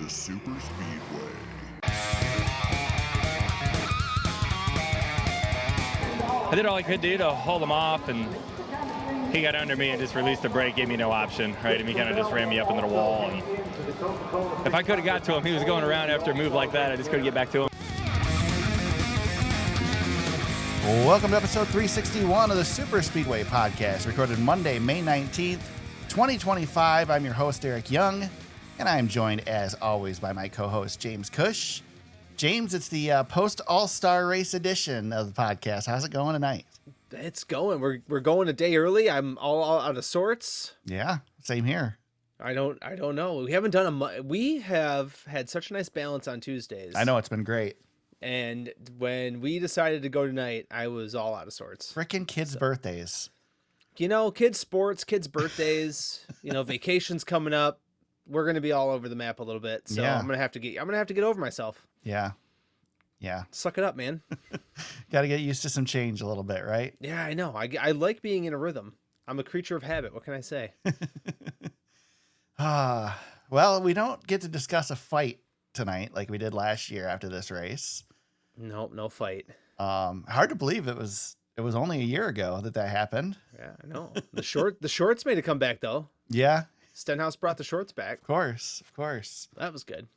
the SuperSpeedway. I did all I could do to hold him off, and he got under me and just released the brake, gave me no option, right? And he kind of just ran me up into the wall. And if I could have got to him, he was going around after a move like that. I just couldn't get back to him. Welcome to episode 361 of the SuperSpeedway Podcast, recorded Monday, May 19th, 2025. I'm your host, Eric Young, and I am joined, as always, by my co-host, James Kuch. James, it's the post-All-Star Race edition of the podcast. How's it going tonight? It's going. We're going a day early. I'm all out of sorts. Yeah, same here. I don't know. We haven't done we have had such a nice balance on Tuesdays. I know, it's been great. And when we decided to go tonight, I was all out of sorts. Frickin' kids' birthdays. You know, kids' sports, kids' birthdays, vacations coming up. We're going to be all over the map a little bit. So yeah. I'm going to have to get over myself. Yeah. Suck it up, man. Got to get used to some change a little bit, right? Yeah, I know. I like being in a rhythm. I'm a creature of habit. What can I say? Well, we don't get to discuss a fight tonight like we did last year after this race. Nope, no fight. Hard to believe it was only a year ago that happened. Yeah, I know. The shorts made a comeback though. Yeah. Stenhouse brought the shorts back. Of course. That was good.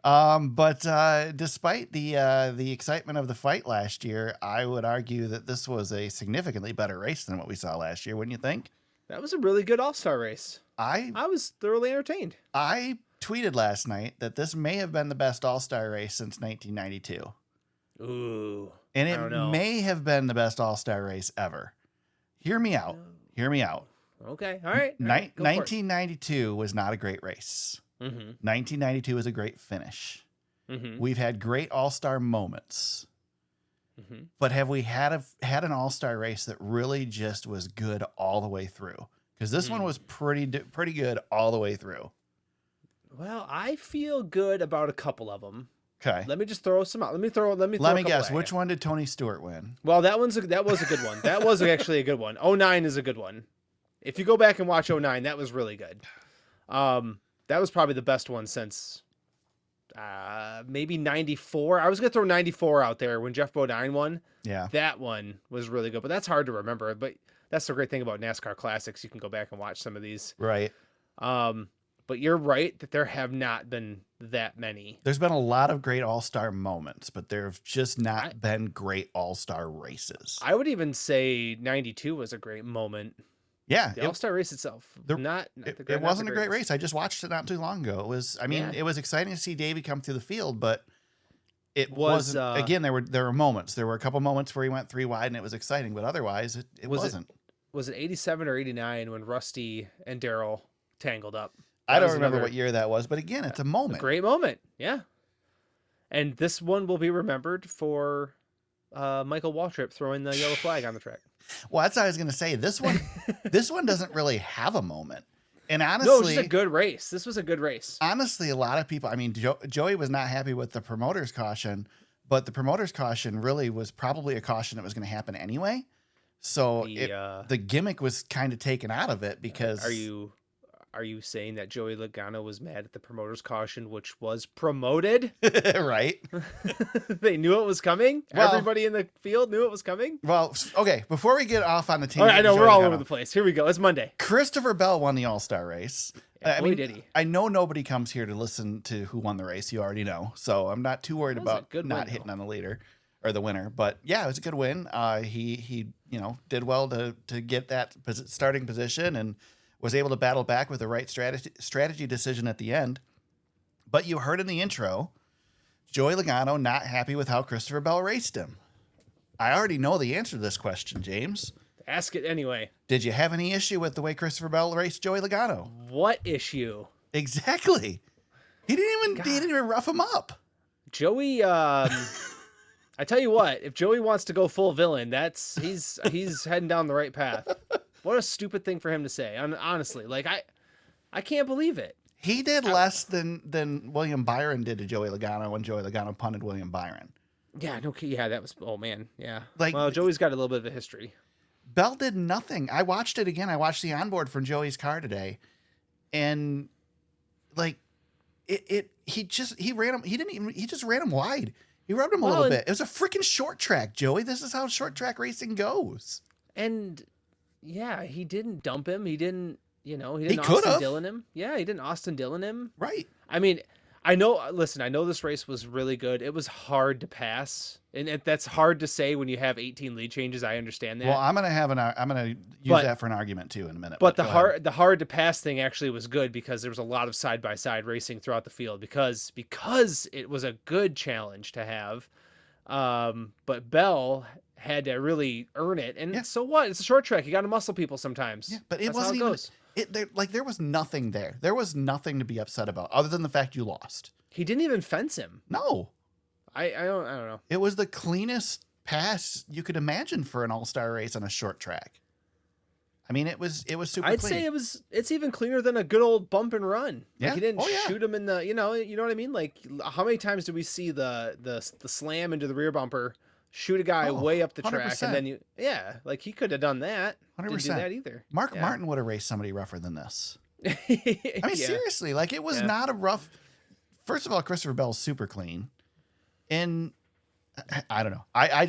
But despite the excitement of the fight last year, I would argue that this was a significantly better race than what we saw last year, wouldn't you think? That was a really good All-Star race. I was thoroughly entertained. I tweeted last night that this may have been the best All-Star race since 1992. Ooh. And it may have been the best All-Star race ever. Hear me out. Okay. All right. 1992 was not a great race. Mm-hmm. 1992 was a great finish. Mm-hmm. We've had great All-Star moments. Mm-hmm. But have we had an All-Star race that really just was good all the way through? Because this one was pretty good all the way through. Well, I feel good about a couple of them. Okay. Let me just throw some out. Let me guess. Which one did Tony Stewart win? Well, that was a good one. That was actually a good one. 09 is a good one. If you go back and watch 09, that was really good. That was probably the best one since maybe 94. I was going to throw 94 out there when Jeff Bodine won. Yeah. That one was really good, but that's hard to remember. But that's the great thing about NASCAR Classics. You can go back and watch some of these. Right. But you're right that there have not been that many. There's been a lot of great All-Star moments, but there have just not been great All-Star races. I would even say 92 was a great moment. Yeah. The All-Star race itself. It wasn't a great race. I just watched it not too long ago. It was, it was exciting to see Davey come through the field, but it wasn't, again, there were moments. There were a couple moments where he went 3 wide and it was exciting, but otherwise it wasn't. Was it 87 or 89 when Rusty and Darrell tangled up? I don't remember what year that was, but again, it's a moment. A great moment. Yeah. And this one will be remembered for Michael Waltrip throwing the yellow flag on the track. Well, that's what I was going to say. This one doesn't really have a moment. And honestly, no, it's just a good race. This was a good race. Honestly, a lot of people, Joey was not happy with the promoter's caution, but the promoter's caution really was probably a caution that was going to happen anyway. So the gimmick was kind of taken out of it because... Are you saying that Joey Logano was mad at the promoter's caution, which was promoted? Right. They knew it was coming. Well, everybody in the field knew it was coming. Well, okay. Before we get off on the team, all right, I know we're all over the place. Here we go. It's Monday. Christopher Bell won the All-Star race. Yeah, did he? I know nobody comes here to listen to who won the race. You already know, so I'm not too worried about not hitting on the leader or the winner. But yeah, it was a good win. He did well to get that starting position and was able to battle back with the right strategy decision at the end. But you heard in the intro, Joey Logano not happy with how Christopher Bell raced him. I already know the answer to this question, James. Ask it anyway. Did you have any issue with the way Christopher Bell raced Joey Logano? What issue? Exactly. He didn't even rough him up. Joey, I tell you what, if Joey wants to go full villain, he's heading down the right path. What a stupid thing for him to say. Honestly, I can't believe it. He did less than William Byron did to Joey Logano when Joey Logano punted William Byron. Yeah, that was, oh man. Yeah. Well, Joey's got a little bit of a history. Bell did nothing. I watched it again. I watched the onboard from Joey's car today. And he just ran him. He just ran him wide. He rubbed him a little bit. It was a freaking short track, Joey. This is how short track racing goes. And yeah, he didn't dump him. He didn't, he didn't He Austin could've. Dillon him. Yeah, he didn't Austin Dillon him. Right. I mean, I know this race was really good. It was hard to pass. And that's hard to say when you have 18 lead changes. I understand that. Well, I'm gonna use that for an argument too in a minute. But the hard to pass thing actually was good because there was a lot of side by side racing throughout the field because it was a good challenge to have. But Bell had to really earn it, and so what? It's a short track. You got to muscle people sometimes. Yeah, but it wasn't even. There was nothing there. There was nothing to be upset about other than the fact you lost. He didn't even fence him. No. I don't know. It was the cleanest pass you could imagine for an all-star race on a short track. I mean, it was super I'd clean. say it's even cleaner than a good old bump and run. Yeah. Like he didn't shoot him in the, you know what I mean? Like how many times did we see the slam into the rear bumper, shoot a guy way up the track 100%. and then like he could have done that. 100%. Didn't do that either. Mark Martin would have raced somebody rougher than this. I mean, seriously, like it was not a rough. First of all, Christopher Bell's super clean. And I don't know. I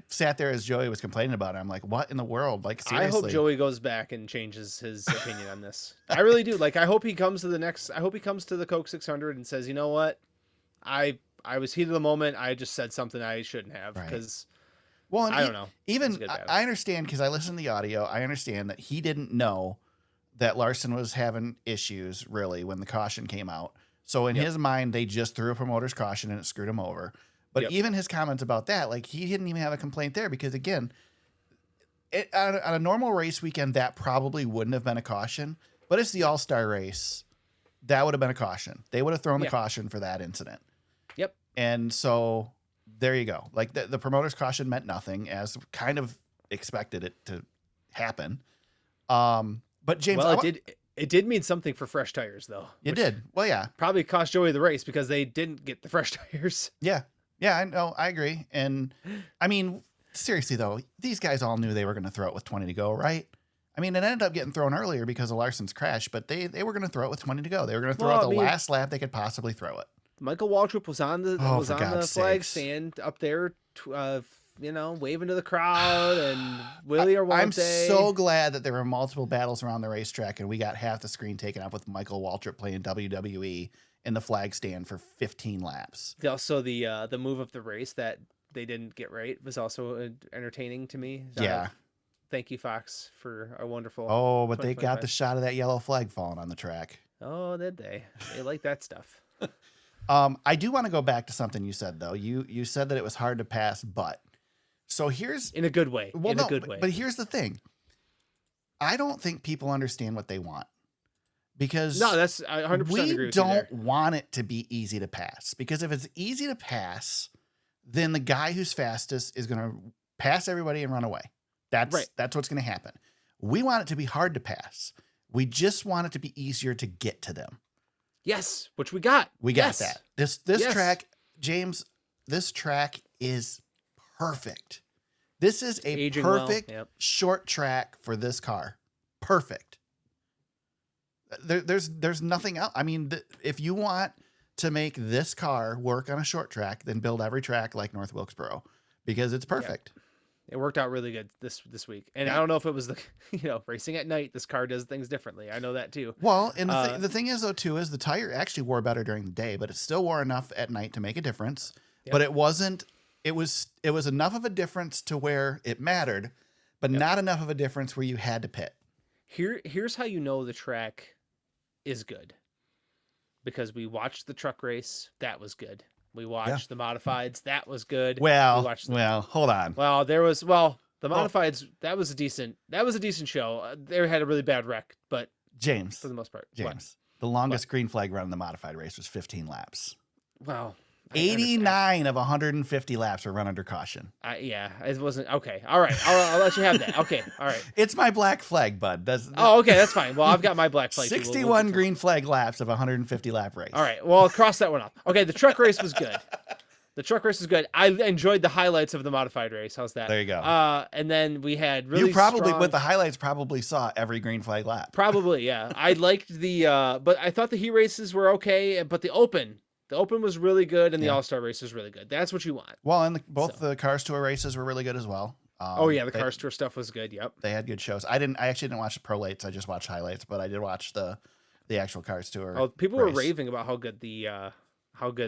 sat there as Joey was complaining about it. I'm like, what in the world? Like, seriously. I hope Joey goes back and changes his opinion on this. I really do. Like, I hope he comes to the Coke 600 and says, you know what? I was heated of the moment. I just said something I shouldn't have because I don't know. Even I understand because I listened to the audio. I understand that he didn't know that Larson was having issues really when the caution came out. So in his mind, they just threw a promoter's caution and it screwed him over. But even his comments about that, like he didn't even have a complaint there because again, on a normal race weekend, that probably wouldn't have been a caution, but it's the all-star race. That would have been a caution. They would have thrown the caution for that incident. Yep. And so there you go. Like the promoter's caution meant nothing as kind of expected it to happen. But James, it did mean something for fresh tires though. It did. Well, yeah, probably cost Joey the race because they didn't get the fresh tires. Yeah. Yeah, I know. I agree. And I mean, seriously though, these guys all knew they were going to throw it with 20 to go, right? I mean, it ended up getting thrown earlier because of Larson's crash, but they were going to throw it with 20 to go. They were going to throw it the last lap they could possibly throw it. Michael Waltrip was on the flag stand up there, waving to the crowd, and Willie Arwante. I'm so glad that there were multiple battles around the racetrack, and we got half the screen taken up with Michael Waltrip playing WWE in the flag stand for 15 laps. Also, the move of the race that they didn't get right was also entertaining to me. Yeah. Thank you, Fox, for a wonderful. Oh, but they got the shot of that yellow flag falling on the track. Oh, did they? They like that stuff. I do want to go back to something you said though. You said that it was hard to pass, but so here's in a good way. Well, no, but here's the thing. I don't think people understand what they want because that's I 100% agree with you. We don't want it to be easy to pass because if it's easy to pass, then the guy who's fastest is going to pass everybody and run away. That's what's going to happen. We want it to be hard to pass. We just want it to be easier to get to them. Yes, which we got. We got that. This track, James, this track is perfect. This is a perfect short track for this car. Perfect. There's nothing else. I mean, if you want to make this car work on a short track, then build every track like North Wilkesboro because it's perfect. Yep. It worked out really good this week. And I don't know if it was racing at night, this car does things differently. I know that too. Well, and the thing is though too, is the tire actually wore better during the day, but it still wore enough at night to make a difference. Yep. But it was enough of a difference to where it mattered, but not enough of a difference where you had to pit. Here's how you know the track is good. Because we watched the truck race, that was good. We watched the modifieds. That was good. Well, hold on. Well, the modifieds. That was a decent show. They had a really bad wreck, but James, for the most part, the longest green flag run in the modified race was 15 laps. Wow. 89 of 150 laps were run under caution. It wasn't okay. All right, I'll let you have that. Okay, all right. It's my black flag, bud. Okay, that's fine. Well, I've got my black flag. 61 green flag laps of 150 lap race. All right, well, I'll cross that one off. Okay, the truck race was good. The truck race is good. I enjoyed the highlights of the modified race. How's that? There you go. And then we had really you probably strong... with the highlights probably saw every green flag lap. Probably, yeah. I liked the but I thought the heat races were okay, but the open was really good, and the All-Star race was really good. That's what you want. Well, and both the Cars Tour races were really good as well. The Cars Tour stuff was good. Yep. They had good shows. I actually didn't watch the pro lates. I just watched highlights, but I did watch the actual Cars Tour. Oh, people race. were raving about how good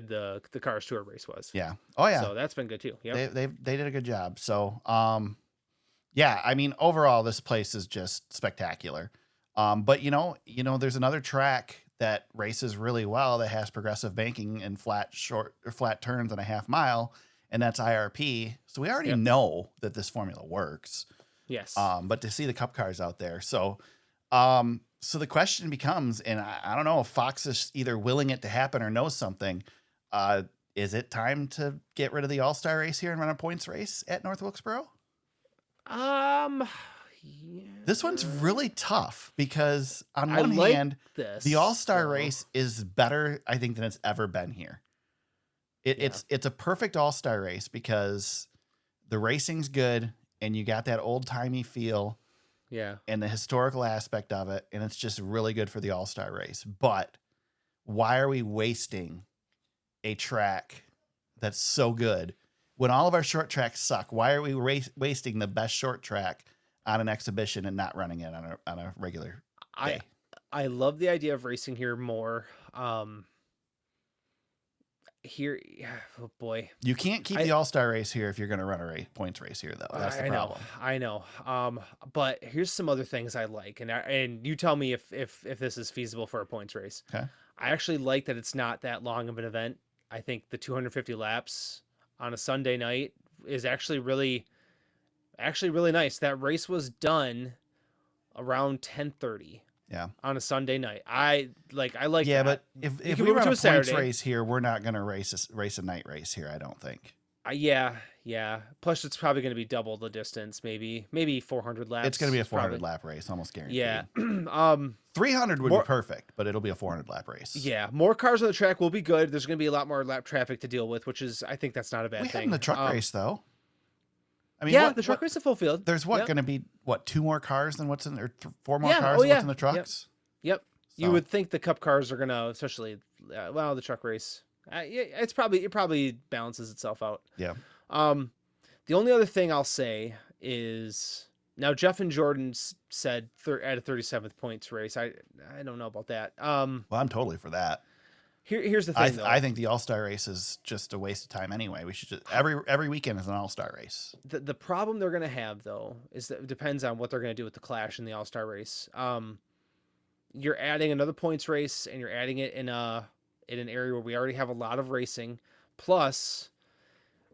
the Cars Tour race was. Yeah. Oh yeah. So that's been good too. Yeah. They did a good job. So yeah, I mean overall this place is just spectacular. But you know there's another track that races really well that has progressive banking and flat turns and a half mile, and that's IRP. So we already know that this formula works. Yes. But to see the Cup cars out there, so the question becomes, and I don't know if Fox is either willing it to happen or knows something. Is it time to get rid of the All-Star race here and run a points race at North Wilkesboro? Yeah. This one's really tough because on one hand, the All-Star race is better, I think, than it's ever been here. It's a perfect All-Star race because the racing's good and you got that old-timey feel. Yeah. And the historical aspect of it, and it's just really good for the All-Star race. But why are we wasting a track that's so good when all of our short tracks suck? Why are we wasting the best short track on an exhibition and not running it on a regular day? I love the idea of racing here more. Oh boy, you can't keep the All-Star race here if you're going to run a points race here, though. That's the problem. I know. But here's some other things I like, and you tell me if this is feasible for a points race. Okay. I actually like that it's not that long of an event. I think the 250 laps on a Sunday night is actually really nice. That race was done around 10:30. Yeah. On a Sunday night. I like that. Yeah, but if we run a points race here, we're not going to race a night race here, I don't think. Yeah. Plus, it's probably going to be double the distance, maybe 400 laps. It's going to be a 400 lap race, almost guaranteed. Yeah. 300 would be perfect, but it'll be a 400 lap race. Yeah, more cars on the track will be good. There's going to be a lot more lap traffic to deal with, I think that's not a bad thing. We have the truck race, though. I mean, the truck race is full field. There's going to be, 2 more cars than what's in there, 4 more cars than what's in the trucks? Yep. So. You would think the Cup cars are going to, especially, the truck race. It probably balances itself out. Yeah. The only other thing I'll say is now Jeff and Jordan said at a 37th points race. I don't know about that. Well, I'm totally for that. Here's the thing, though. I think the All-Star race is just a waste of time anyway. We should just every weekend is an All-Star race. The problem they're going to have, though, is that it depends on what they're going to do with the Clash and the All-Star race. You're adding another points race, and you're adding it in an area where we already have a lot of racing. Plus,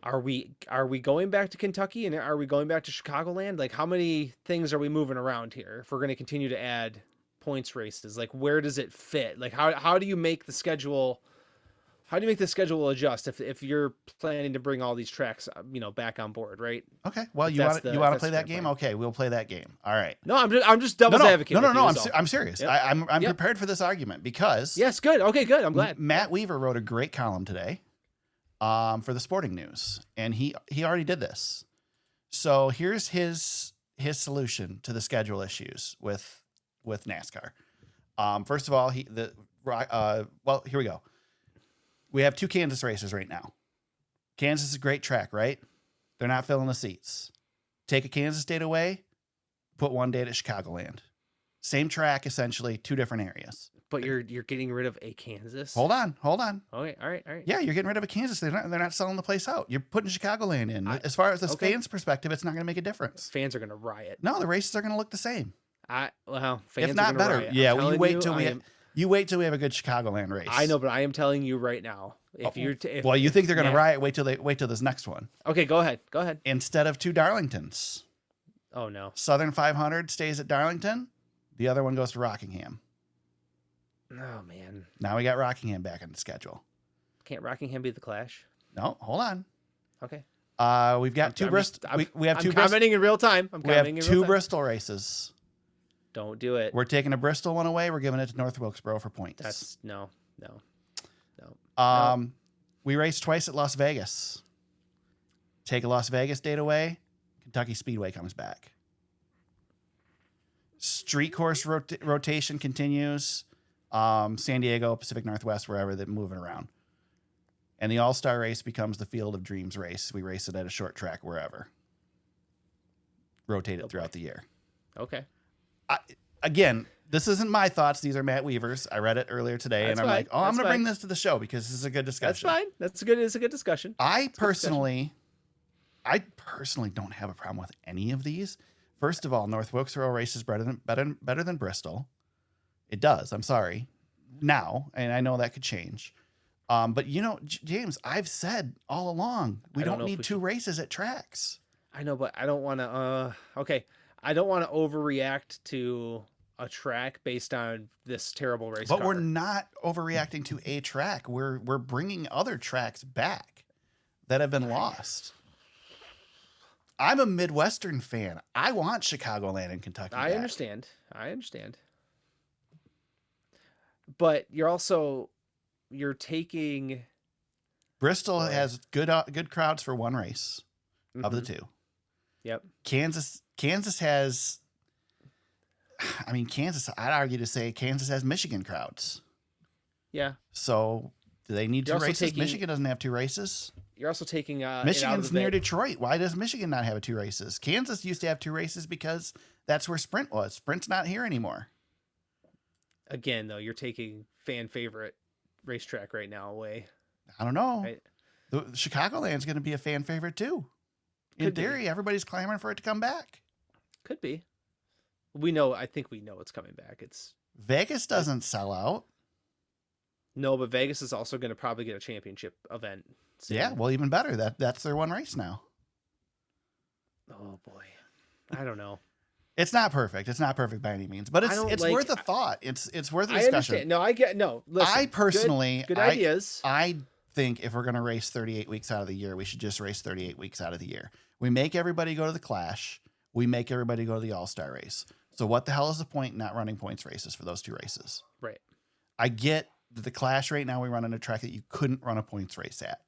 are we going back to Kentucky and are we going back to Chicagoland? Like, how many things are we moving around here if we're going to continue to add points races? Like, where does it fit? Like, how do you make the schedule? How do you make the schedule adjust if you're planning to bring all these tracks, back on board, right? Okay. Well, you want to play that game? Okay, we'll play that game. All right. No, I'm just devil's advocate. No. I'm serious. Yep. I'm prepared for this argument because yes, good. Okay, good. I'm glad. Matt Weaver wrote a great column today, for the Sporting News, and he already did this. So here's his solution to the schedule issues with NASCAR. First of all, here we go. We have 2 Kansas races right now. Kansas is a great track, right? They're not filling the seats. Take a Kansas date away, put 1 date at Chicagoland. Same track, essentially, 2 different areas. But you're getting rid of a Kansas? Hold on. Okay, all right. Yeah, you're getting rid of a Kansas. They're not selling the place out. You're putting Chicagoland in. As far as the fans' perspective, it's not going to make a difference. Fans are going to riot. No, the races are going to look the same. Fans if not are better. Riot. Yeah, well, you wait till we have a good Chicagoland race. I know, but I am telling you right now. You think they're going to riot? Wait till this next one. Okay, go ahead. Instead of 2 Darlingtons. Oh no. Southern 500 stays at Darlington. The other one goes to Rockingham. Oh man. Now we got Rockingham back on the schedule. Can't Rockingham be the Clash? No, hold on. Okay. We've got 2 Bristol. We have 2 commenting in real time. We have 2 Bristol races. Don't do it. We're taking a Bristol one away. We're giving it to North Wilkesboro for points. That's no. We raced twice at Las Vegas. Take a Las Vegas date away, Kentucky Speedway comes back. Street course rotation continues. San Diego, Pacific Northwest, wherever they're moving around. And the All-Star race becomes the Field of Dreams race. We race it at a short track wherever. Rotate it throughout the year. Okay. Again, this isn't my thoughts. These are Matt Weaver's. I read it earlier today, That's and I'm fine. like, oh, I'm That's going to fine. bring this to the show because this is a good discussion. That's fine. That's good. It's a good discussion. I personally don't have a problem with any of these. First of all, North Wilkesboro races better than Bristol. It does. I'm sorry. Now, and I know that could change. But James, I've said all along, we don't need two races at tracks. I know, but I don't want to. Okay, I don't want to overreact to a track based on this terrible race. But we're not overreacting to a track. We're bringing other tracks back that have been lost. I'm a Midwestern fan. I want Chicagoland and Kentucky back. I understand. But you're taking. Bristol has good crowds for one race of the two. Yep. Kansas has. I mean, I'd argue to say Kansas has Michigan crowds. Yeah. So do they need two races? Taking, Michigan doesn't have two races. You're also taking Michigan's near Detroit. Why does Michigan not have two races? Kansas used to have two races because that's where Sprint was. Sprint's not here anymore. Again, though, you're taking fan favorite racetrack right now away. I don't know. The Chicagoland's going to be a fan favorite too. In theory, everybody's clamoring for it to come back. Could be. I think we know it's coming back. Vegas doesn't sell out. No, but Vegas is also going to probably get a championship event soon. Yeah, well, even better. That's their one race now. Oh boy, I don't know. It's not perfect. It's not perfect by any means, but it's worth a thought. It's worth a discussion. I understand. No, I get no. Listen, I personally, good ideas. I think if we're going to race 38 weeks out of the year, we should just race 38 weeks out of the year. We make everybody go to the Clash. We make everybody go to the All-Star race. So what the hell is the point in not running points races for those two races? Right. I get that the Clash right now we run on a track that you couldn't run a points race at.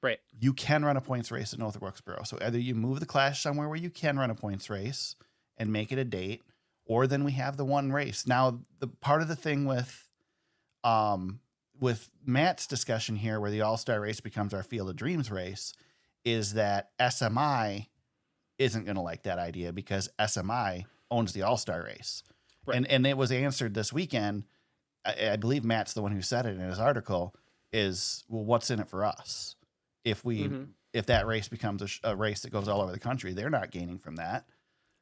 Right. You can run a points race at North Wilkesboro. So either you move the Clash somewhere where you can run a points race and make it a date, or then we have the one race. Now, the part of the thing with Matt's discussion here, where the All-Star race becomes our Field of Dreams race, is that SMI isn't going to like that idea because SMI owns the All-Star race. Right. And it was answered this weekend. I believe Matt's the one who said it in his article is, well, what's in it for us? If that race becomes a race that goes all over the country, they're not gaining from that.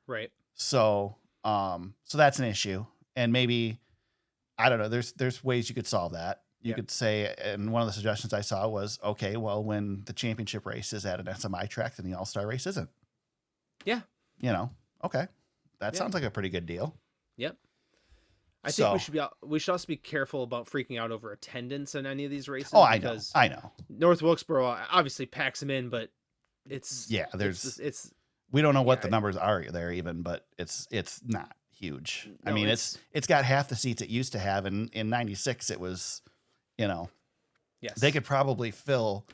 Right. So that's an issue. And maybe, I don't know, there's ways you could solve that. You could say, and one of the suggestions I saw was, okay, well, when the championship race is at an SMI track, then the All-Star race isn't. Yeah. Okay. That sounds like a pretty good deal. Yep. I think we should also be careful about freaking out over attendance in any of these races. Oh, I know. North Wilkesboro obviously packs them in, but it's we don't know what the numbers are there even, but it's not huge. No, I mean, it's got half the seats it used to have, and in '96 it was, yes, they could probably fill.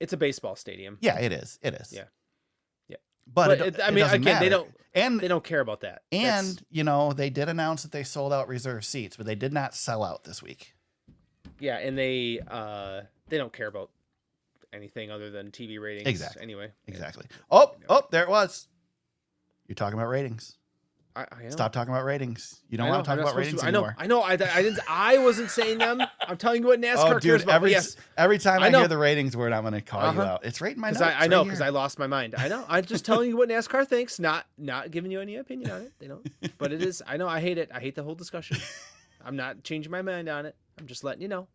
It's a baseball stadium. Yeah, it is. Yeah. But they don't care about that. And they did announce that they sold out reserve seats, but they did not sell out this week. Yeah, and they don't care about anything other than TV ratings. Exactly. Anyway. Exactly. Oh, there it was. You're talking about ratings. I know. Stop talking about ratings. You don't want to talk about ratings anymore. I know. I didn't. I wasn't saying them. I'm telling you what NASCAR cares about. Every time I hear the ratings word, I'm going to call you out. It's right in my notes. I know because I lost my mind. I know. I'm just telling you what NASCAR thinks, not giving you any opinion on it. But it is. I know. I hate it. I hate the whole discussion. I'm not changing my mind on it. I'm just letting you know.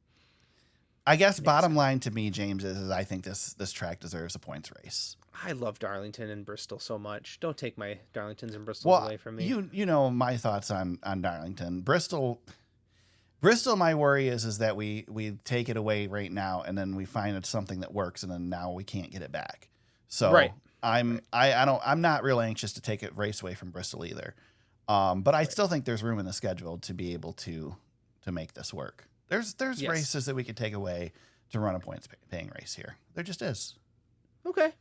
I guess bottom line to me, James, is I think this track deserves a points race. I love Darlington and Bristol so much. Don't take my Darlingtons and Bristols away from me. You know my thoughts on Darlington. Bristol, my worry is that we take it away right now and then we find it's something that works and then now we can't get it back. So I'm not real anxious to take a race away from Bristol either. But I still think there's room in the schedule to be able to make this work. There's races that we could take away to run a points paying race here. There just is. Okay.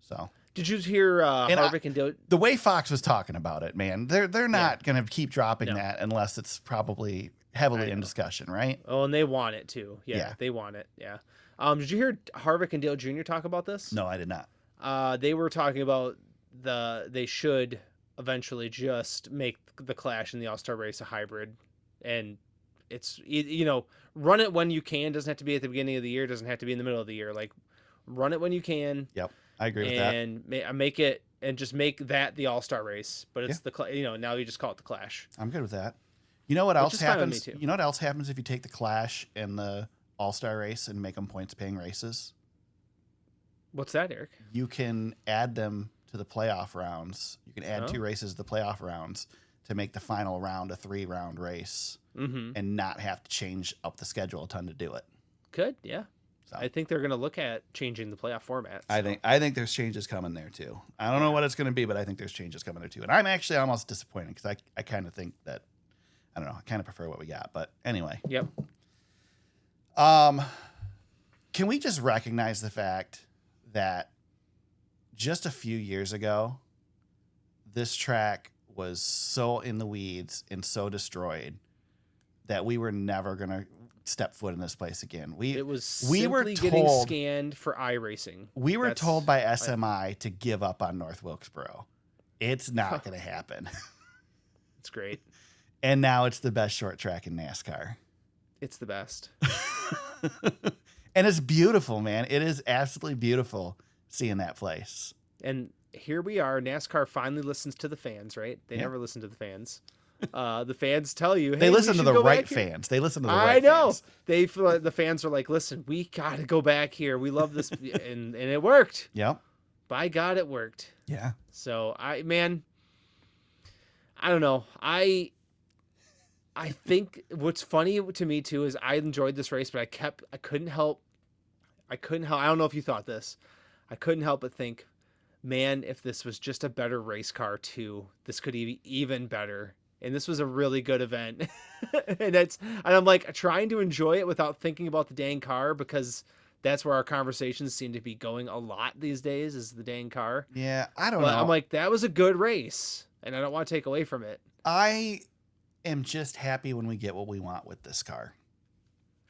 So did you hear Harvick and Dillon? The way Fox was talking about it, man, they're not going to keep dropping that unless it's probably heavily in discussion, right? Oh, and they want it too. Yeah, they want it. Yeah. Did you hear Harvick and Dale Jr. talk about this? No, I did not. They were talking about they should eventually just make the Clash and the All-Star Race a hybrid, and it's run it when you can. Doesn't have to be at the beginning of the year. Doesn't have to be in the middle of the year. Like, run it when you can. Yep, I agree with that. And make it and just make that the All-Star Race. But it's now you just call it the Clash. I'm good with that. You know what else happens? You know what else happens if you take the Clash and the All-Star Race and make them points-paying races? What's that, Eric? You can add them to the playoff rounds. You can add 2 races to the playoff rounds to make the final round a 3-round race and not have to change up the schedule a ton to do it. Good, yeah. So. I think they're going to look at changing the playoff format. So. I think there's changes coming there too. I don't know what it's going to be, but I think there's changes coming there too. And I'm actually almost disappointed because I kind of think that, I don't know, I kind of prefer what we got. But anyway. Yep. Can we just recognize the fact that just a few years ago, this track was so in the weeds and so destroyed that we were never going to step foot in this place again. We were getting scanned for iRacing. We were told by SMI to give up on North Wilkesboro. It's not going to happen. It's great. And now it's the best short track in NASCAR. It's the best. And it's beautiful, man. It is absolutely beautiful seeing that place. And here we are. NASCAR finally listens to the fans, right? They never listen to the fans. The fans tell you, hey, they listen to the right fans. They listen to the right fans. I know. The fans are like, listen, we got to go back here. We love this. and it worked. Yep. By God, it worked. Yeah. So I don't know. I think what's funny to me too is I enjoyed this race, but I couldn't help. I don't know if you thought this. I couldn't help but think, man, if this was just a better race car too, this could be even better. And this was a really good event. and I'm like trying to enjoy it without thinking about the dang car, because that's where our conversations seem to be going a lot these days, is the dang car. Yeah, I don't know. I'm like, that was a good race, and I don't want to take away from it. I am just happy when we get what we want with this car.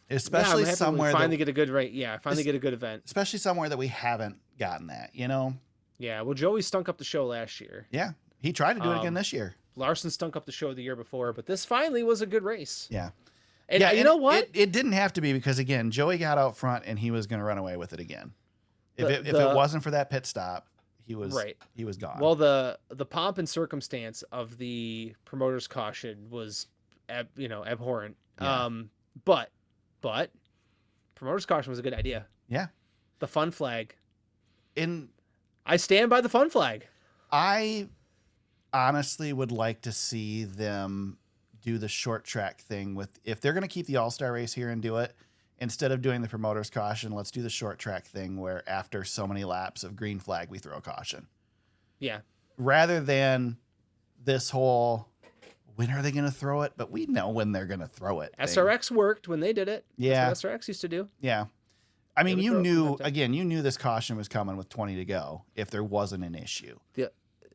Especially somewhere finally get a good rate. Yeah, finally get a good event. Especially somewhere that we haven't gotten that, you know? Yeah, well, Joey stunk up the show last year. Yeah, he tried to do it again this year. Larson stunk up the show the year before, but this finally was a good race. Yeah. And you know what? It didn't have to be, because, again, Joey got out front and he was going to run away with it again. If it wasn't for that pit stop, he was gone. Well, the pomp and circumstance of the promoter's caution was abhorrent. Yeah. But promoter's caution was a good idea. Yeah. The fun flag. I stand by the fun flag. I honestly would like to see them do the short track thing if they're going to keep the All-Star race here and do it, instead of doing the promoter's caution, let's do the short track thing where after so many laps of green flag, we throw a caution. Yeah. Rather than this whole, when are they going to throw it? But we know when they're going to throw it. SRX worked when they did it. Yeah. That's what SRX used to do. Yeah. I mean, you knew this caution was coming with 20 to go if there wasn't an issue.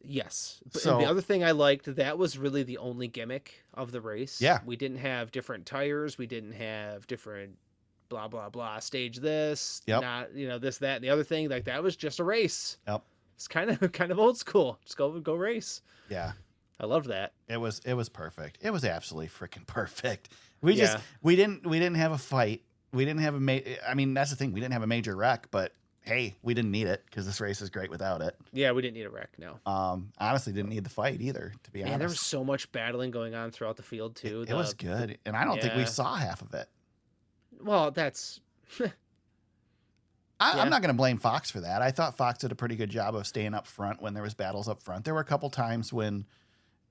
Yes. So, the other thing I liked, that was really the only gimmick of the race. Yeah. We didn't have different tires. We didn't have different blah, blah, blah, stage this, not, this, that, and the other thing. Like, that was just a race. Yep. It's kind of old school. Just go race. Yeah. I loved that. It was perfect. It was absolutely freaking perfect. We didn't have a fight. We didn't have that's the thing. We didn't have a major wreck, but hey, we didn't need it because this race is great without it. Yeah, we didn't need a wreck, no. Honestly, didn't need the fight either, to be honest. There was so much battling going on throughout the field, too. It was good, and I don't think we saw half of it. Well, that's... I'm not going to blame Fox for that. I thought Fox did a pretty good job of staying up front when there was battles up front. There were a couple times when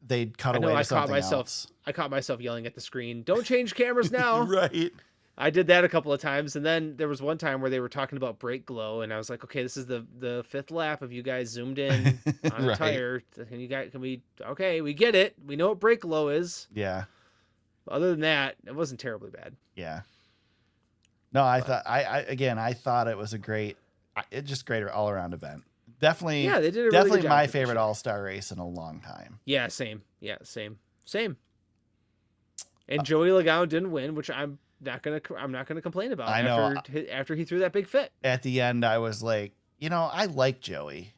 they'd cut away to something else. I caught myself yelling at the screen, don't change cameras now. Right. I did that a couple of times, and then there was one time where they were talking about brake glow, and I was like, okay, this is the fifth lap of you guys zoomed in on a tire. We get it. We know what brake glow is. Yeah. Other than that, it wasn't terribly bad. Yeah. No, I thought it was a great, just great all around event. Definitely, Yeah, they did a really definitely good job my with it this favorite year. all-star race in a long time. Yeah, same. Yeah, same. And Joey Logano didn't win, which I'm not gonna complain about. I know. After he threw that big fit. At the end, I was like, I like Joey,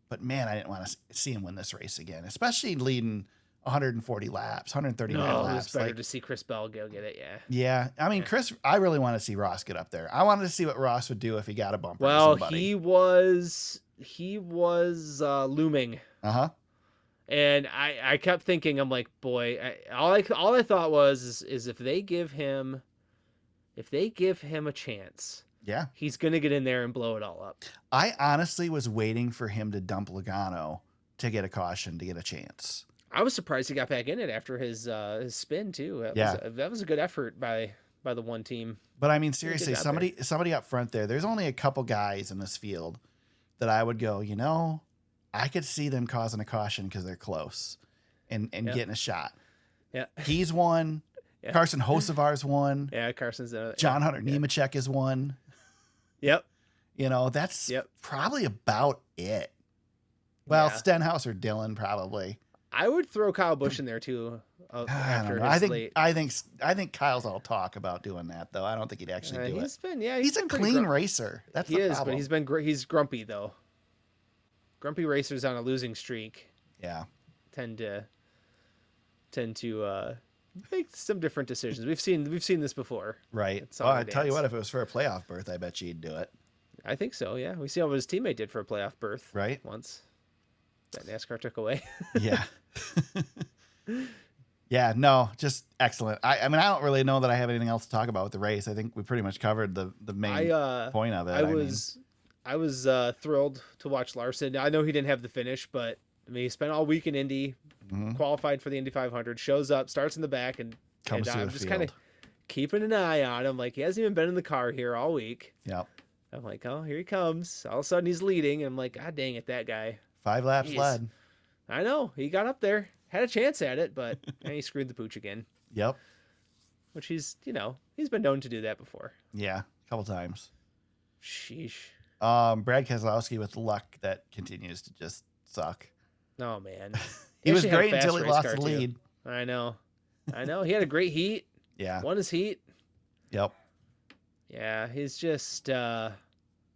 but man, I didn't want to see him win this race again, especially leading 140 laps, 139 No, laps. it was better to see Chris Bell go get it. Yeah. Yeah, I mean, Chris, I really want to see Ross get up there. I wanted to see what Ross would do if he got a bumper. Well, to somebody. he was looming. And I kept thinking, I'm like, boy, all I thought was is if they give him a chance, yeah, he's gonna get in there and blow it all up. I honestly was waiting for him to dump Logano to get a caution to get a chance. I was surprised he got back in it after his spin too. That was a good effort by the one team. But I mean, seriously, somebody up front there. There's only a couple guys in this field that I would go, I could see them causing a caution because they're close and getting a shot. Yeah. He's one. Yeah. Carson Hocevar's one. Yeah, Carson's John Hunter Nemechek is one. Yep. That's probably about it. Well, Stenhouse or Dillon probably. I would throw Kyle Busch in there too. I think Kyle's all talk about doing that though. I don't think he'd actually do it. He's a clean racer. That's the problem. But he's grumpy though. Grumpy racers on a losing streak. Yeah. Tend to make some different decisions. We've seen this before. Right. Well, I tell you what, if it was for a playoff berth, I bet you'd do it. I think so. Yeah, we see what his teammate did for a playoff berth. Right. Once that NASCAR took away. Yeah. Yeah. No, just excellent. I mean, I don't really know that I have anything else to talk about with the race. I think we pretty much covered the main point of it. I was thrilled to watch Larson. I know he didn't have the finish, but I mean, he spent all week in Indy, qualified for the Indy 500, shows up, starts in the back, and I'm just kind of keeping an eye on him. Like, he hasn't even been in the car here all week. Yep. I'm like, oh, here he comes. All of a sudden, he's leading. And I'm like, God dang it, that guy. 5 laps led. I know. He got up there, had a chance at it, but he screwed the pooch again. Yep. Which he's been known to do that before. Yeah, a couple times. Sheesh. Brad Keselowski with luck that continues to just suck. Oh, man. He was great until he lost the lead. Too. I know. He had a great heat. Yeah. Won his heat. Yep. Yeah, he's just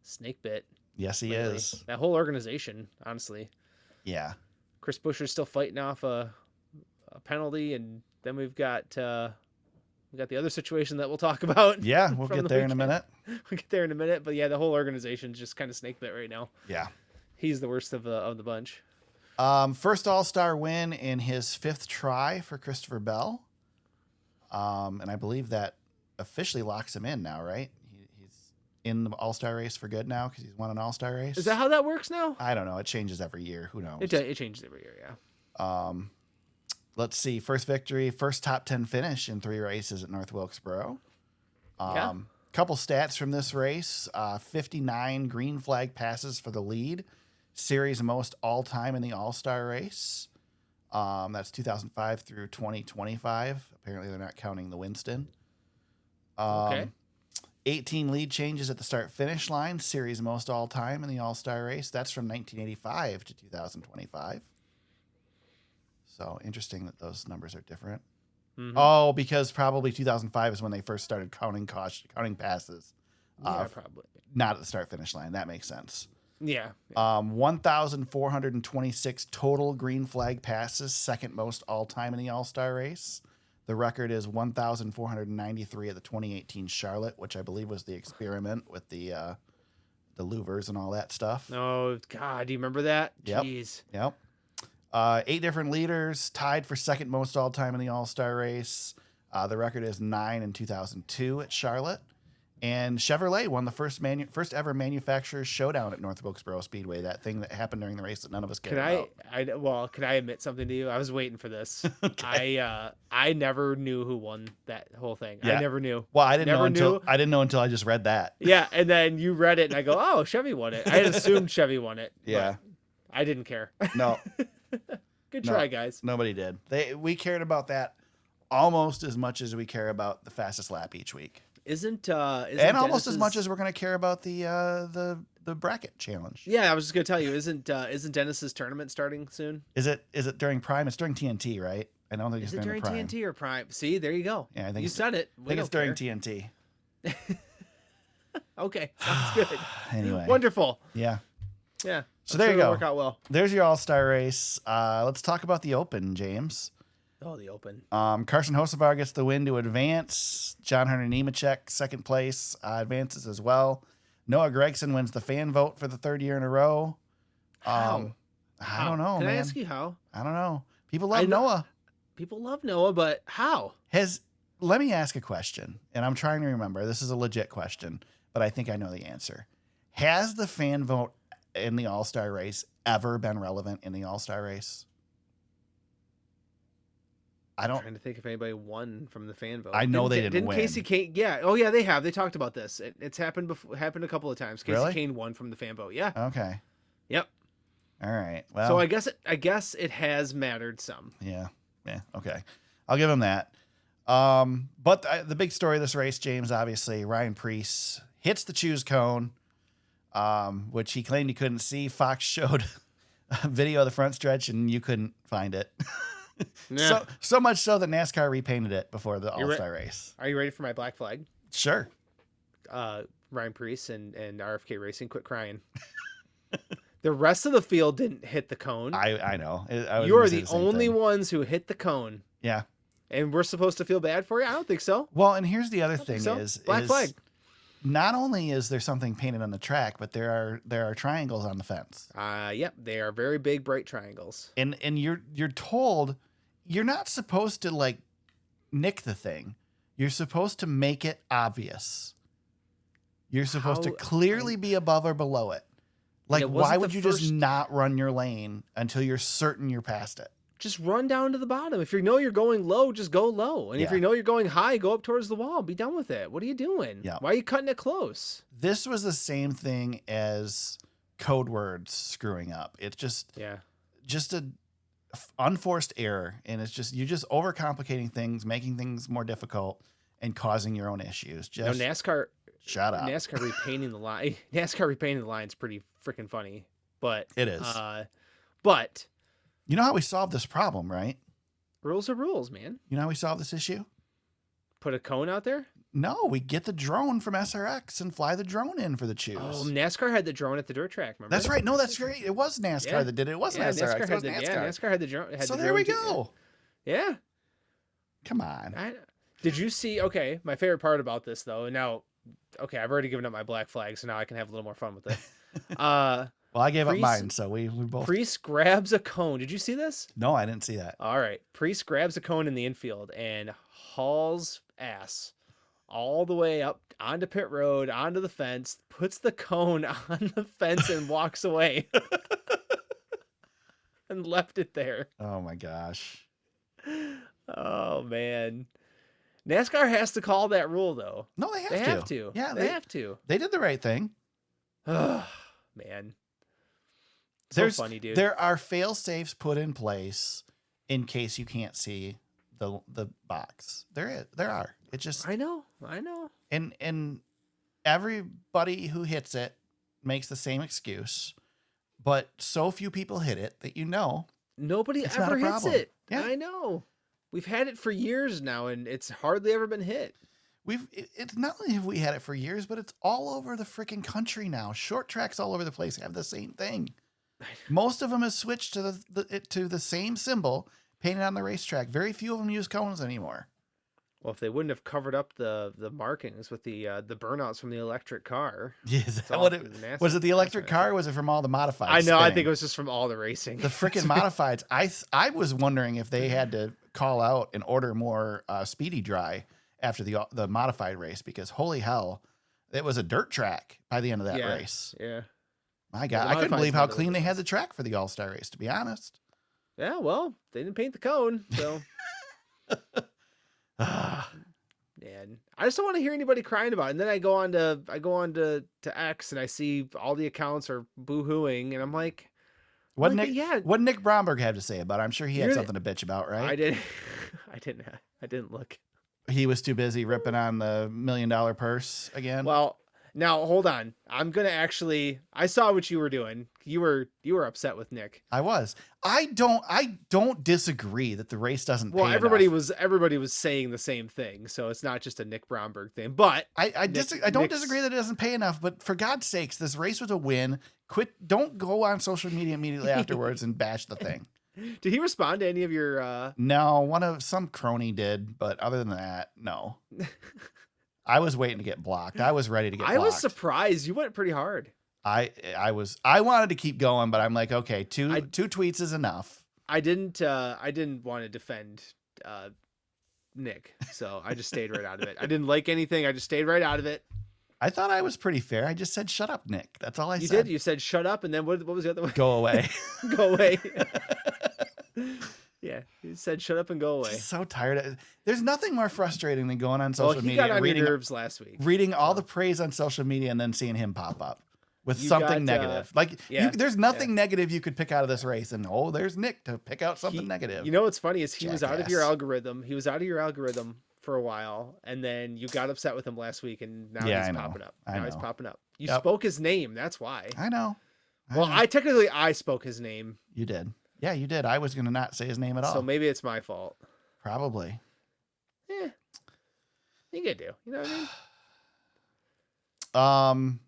snake bit. Yes, he is. That whole organization, honestly. Yeah. Chris Buescher's still fighting off a penalty, and then we've got the other situation that we'll talk about. Yeah, we'll get there in a minute. We'll get there in a minute, but yeah, the whole organization's just kind of snake bit right now. Yeah. He's the worst of the bunch. First All-Star win in his 5th try for Christopher Bell. And I believe that officially locks him in now, right? He's in the All-Star race for good now because he's won an All-Star race. Is that how that works now? I don't know. It changes every year. Who knows? It changes every year, yeah. Let's see. First victory, first top 10 finish in 3 races at North Wilkesboro. Couple stats from this race. 59 green flag passes for the lead. Series most all-time in the All-Star race. That's 2005 through 2025. Apparently, they're not counting the Winston. Okay. 18 lead changes at the start-finish line. Series most all-time in the All-Star race. That's from 1985 to 2025. So, interesting that those numbers are different. Mm-hmm. Oh, because probably 2005 is when they first started counting passes. Yeah, probably. Not at the start-finish line. That makes sense. Yeah. 1,426 total green flag passes, second most all-time in the All-Star race. The record is 1,493 at the 2018 Charlotte, which I believe was the experiment with the louvers and all that stuff. Oh, God. Do you remember that? Yep. Jeez. Yep. 8 different leaders, tied for second most all-time in the All-Star race. The record is 9 in 2002 at Charlotte. And Chevrolet won the first ever manufacturer's showdown at North Wilkesboro Speedway, that thing that happened during the race that none of us cared about. Can I admit something to you? I was waiting for this. Okay. I never knew who won that whole thing. Yeah. I never knew. Well, I didn't know until I just read that. Yeah, and then you read it, and I go, oh, Chevy won it. I had assumed Chevy won it. Yeah. I didn't care. No. Good try, guys. Nobody did. We cared about that almost as much as we care about the fastest lap each week. Isn't and almost as Dennis's- much as we're going to care about the bracket challenge. Yeah, I was just gonna tell you, isn't Dennis's tournament starting soon? Is it during Prime? It's during TNT, right? I don't think Is it's it during Prime. TNT or Prime? See, there you go. Yeah, I think you it's- said it. I think it's during TNT. Okay, sounds good. Anyway, Wonderful. yeah. Yeah. So there you it'll go. Work out well. There's your All-Star race. Let's talk about the Open, James. Oh, the Open. Carson Hocevar gets the win to advance. John Hunter Nemechek, second place, advances as well. Noah Gragson wins the fan vote for the third year in a row. How? I don't know, Can man. I ask you how? I don't know. People love Noah. People love Noah, but how? Let me ask a question, and I'm trying to remember. This is a legit question, but I think I know the answer. Has the fan vote in the All-Star race ever been relevant in the All-Star race? I'm trying to think if anybody won from the fan vote. I know they didn't win. Casey Kane? Yeah. Oh, yeah, they have. They talked about this. It's happened before. Happened a couple of times. Casey Really? Kane won from the fan vote. Yeah. Okay. Yep. All right. Well, So I guess it has mattered some. yeah. Okay. I'll give him that. But the big story of this race, James, obviously, Ryan Preece hits the choose cone, which he claimed he couldn't see. Fox showed a video of the front stretch, and you couldn't find it. Nah. So much so that NASCAR repainted it before the All-Star race. Are you ready for my black flag? Sure. Ryan Preece and RFK Racing, quit crying. The rest of the field didn't hit the cone. I know. You are the only ones who hit the cone. Yeah. And we're supposed to feel bad for you? I don't think so. Well, and here's the other thing So, is black flag. Not only is there something painted on the track, but there are triangles on the fence. Yep, they are very big, bright triangles. And you're told you're not supposed to like nick the thing. You're supposed to make it obvious. You're supposed to clearly be above or below it. Like, why would you just not run your lane until you're certain you're past it? Just run down to the bottom. If you know you're going low, just go low. And if you know you're going high, go up towards the wall. Be done with it. What are you doing? Yeah. Why are you cutting it close? This was the same thing as code words screwing up. It's just a unforced error, and it's just you're just overcomplicating things, making things more difficult, and causing your own issues. Just NASCAR. Shut up. NASCAR repainting the line. NASCAR repainting the line is pretty freaking funny, but it is. But you know how we solve this problem, right? Rules are rules, man. You know how we solve this issue? Put a cone out there? No, we get the drone from SRX and fly the drone in for the choose. Oh, NASCAR had the drone at the dirt track, remember? That's right. No, that's great. It was NASCAR that did it. It wasn't SRX. It was NASCAR. Yeah, NASCAR had the drone. So there we go. Yeah. Come on. Did you see? Okay, my favorite part about this, though, now, okay, I've already given up my black flag, so now I can have a little more fun with it. Well, I gave up mine, so we both. Preece grabs a cone. Did you see this? No, I didn't see that. All right. Preece grabs a cone in the infield and hauls ass all the way up onto pit road, onto the fence, puts the cone on the fence and walks away. And left it there. Oh, my gosh. Oh, man. NASCAR has to call that rule, though. No, they have to. They have to. Yeah, they have to. They did the right thing. Oh, man. So funny, dude. There are fail safes put in place in case you can't see the box. There are. It just I know. And everybody who hits it makes the same excuse, but so few people hit it that nobody it's ever not a hits problem. it. Yeah. I know. We've had it for years now, and it's hardly ever been hit. It's not only have we had it for years, but it's all over the freaking country now. Short tracks all over the place have the same thing. Most of them have switched to the same symbol painted on the racetrack. Very few of them use cones anymore. Well, if they wouldn't have covered up the markings with the burnouts from the electric car. Yeah, was it the electric car? Or was it from all the modifieds? I know. Spinning? I think it was just from all the racing. The freaking modifieds. I was wondering if they had to call out and order more speedy dry after the modified race, because holy hell, it was a dirt track by the end of that race. Yeah. My God, I couldn't believe how clean they had the track for the All-Star race, to be honest. Yeah, well, they didn't paint the cone, so. Man, I just don't want to hear anybody crying about it. And then I go on to X and I see all the accounts are boo-hooing, and I'm like, what Nick Bromberg have to say about it? I'm sure he had something to bitch about, right? I didn't look. He was too busy ripping on the $1 million purse again. Well, now hold on. I'm gonna actually. I saw what you were doing. You were upset with Nick. I was. I don't disagree that the race doesn't. Well, pay everybody enough. was saying the same thing, so it's not just a Nick Bromberg thing. But I don't disagree that it doesn't pay enough. But for God's sakes, this race was a win. Don't go on social media immediately afterwards and bash the thing. Did he respond to any of your? No, some crony did, but other than that, no. I was waiting to get blocked. I was ready to get blocked. I was surprised. You went pretty hard. I wanted to keep going, but I'm like, okay, two tweets is enough. I didn't want to defend Nick, so I just stayed right out of it. I didn't like anything. I just stayed right out of it. I thought I was pretty fair. I just said, shut up, Nick. That's all I said. You did. You said, shut up. And then what was the other one? Go away. Go away. Yeah. You said, shut up and go away. Just so tired. There's nothing more frustrating than going on social media. Got on your nerves last week. Reading all the praise on social media and then seeing him pop up with something negative. There's nothing negative you could pick out of this race. And there's Nick to pick out something negative. You know what's funny is he was out of your algorithm. He was out of your algorithm for a while, and then you got upset with him last week, and now he's popping up. He's popping up. You spoke his name. That's why. I know. I spoke his name. You did. Yeah, you did. I was going to not say his name at all. So maybe it's my fault. Probably. Yeah. You could do. You know what I mean?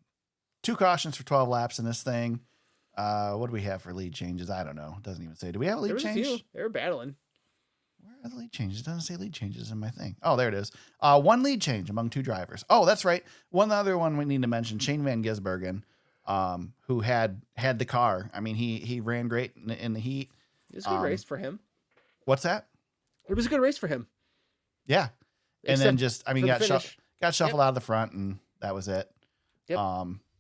2 cautions for 12 laps in this thing. What do we have for lead changes? I don't know. It doesn't even say. Do we have a lead change? A few. They were battling. Where are the lead changes? It doesn't say lead changes in my thing. Oh, there it is. 1 lead change among 2 drivers. Oh, that's right. One other one we need to mention, Shane Van Gisbergen, who had the car. I mean, he ran great in the heat. It was a good race for him. What's that? It was a good race for him. Yeah. And then got shuffled out of the front, and that was it. Yep.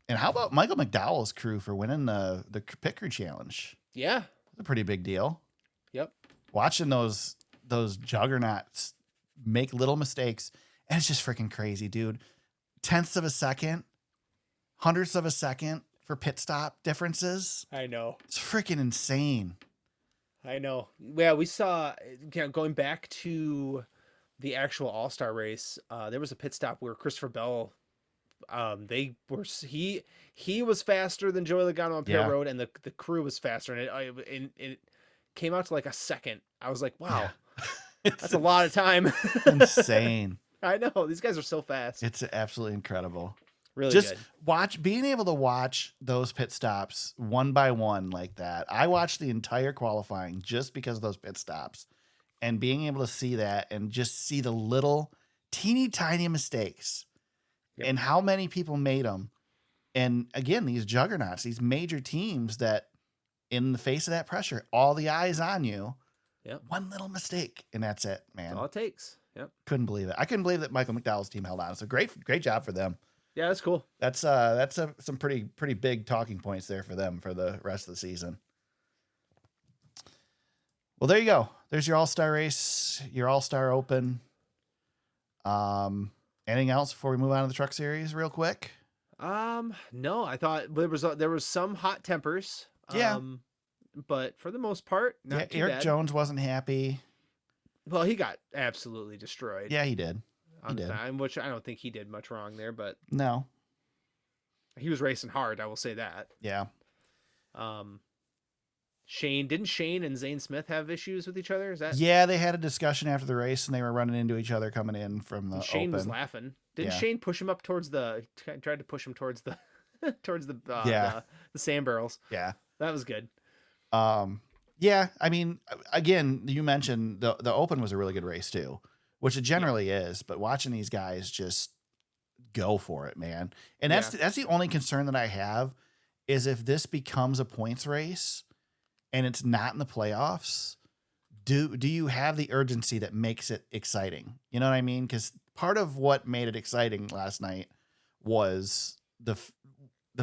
And how about Michael McDowell's crew for winning the pit crew challenge? Yeah. It's a pretty big deal. Yep. Watching those juggernauts make little mistakes, and it's just freaking crazy, dude. 10ths of a second, 100ths of a second for pit stop differences. I know. It's freaking insane. I know. Yeah, we saw, going back to the actual All-Star race, there was a pit stop where Christopher Bell, he was faster than Joey Logano on pit road, and the crew was faster, and it came out to like a second. I was like, wow, that's a lot of time. Insane. I know. These guys are so fast. It's absolutely incredible. Really just good. Being able to watch those pit stops one by one like that. I watched the entire qualifying just because of those pit stops, and being able to see that and just see the little teeny tiny mistakes and how many people made them. And again, these juggernauts, these major teams that in the face of that pressure, all the eyes on you, one little mistake and that's it, man. That's all it takes. Yep. Couldn't believe it. I couldn't believe that Michael McDowell's team held on. So great job for them. Yeah, that's cool. That's some pretty big talking points there for them for the rest of the season. Well, there you go. There's your All-Star race, your All-Star Open. Anything else before we move on to the Truck Series real quick? No, I thought there was some hot tempers. Yeah. But for the most part, not too Eric bad. Jones wasn't happy. Well, he got absolutely destroyed. Yeah, he did. On the time, which I don't think he did much wrong there, but no, he was racing hard. I will say that. Yeah. Didn't Shane and Zane Smith have issues with each other? Is that? Yeah, they had a discussion after the race, and they were running into each other coming in from the Shane open. was laughing. Didn't Shane push him up towards tried to push him towards the the sand barrels? Yeah, that was good. Yeah, I mean, again, you mentioned the open was a really good race too, which it generally is, but watching these guys just go for it, man. And that's the only concern that I have is if this becomes a points race and it's not in the playoffs, do you have the urgency that makes it exciting? You know what I mean? Because part of what made it exciting last night was the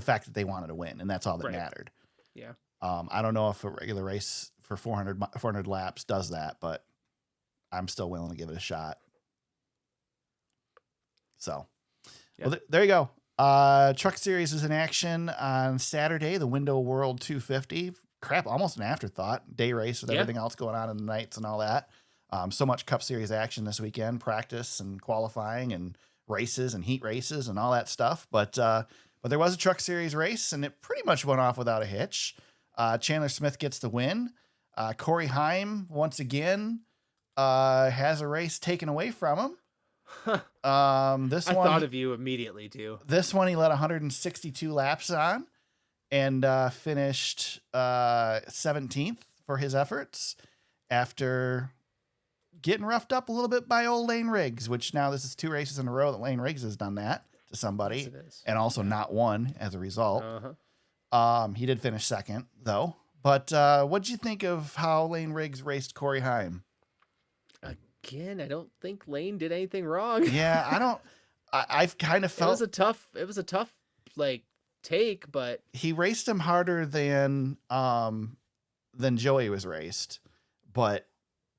fact that they wanted to win, and that's all that mattered. Yeah. I don't know if a regular race for 400 laps does that, but I'm still willing to give it a shot. So, well, there you go. Truck Series is in action on Saturday, the Window World 250. Crap, almost an afterthought. Day race with everything else going on in the nights and all that. So much Cup Series action this weekend, practice and qualifying and races and heat races and all that stuff. But there was a Truck Series race, and it pretty much went off without a hitch. Chandler Smith gets the win. Corey Heim, once again, has a race taken away from him. I thought of you immediately too. This one he led 162 laps on and finished 17th for his efforts after getting roughed up a little bit by old Layne Riggs, which now this is 2 races in a row that Layne Riggs has done that to somebody, yes, and also not won as a result. He did finish second though. But what'd you think of how Layne Riggs raced Corey Heim? Again, I don't think Layne did anything wrong. Yeah, I've kind of felt it was a tough like take, but he raced him harder than Joey was raced, but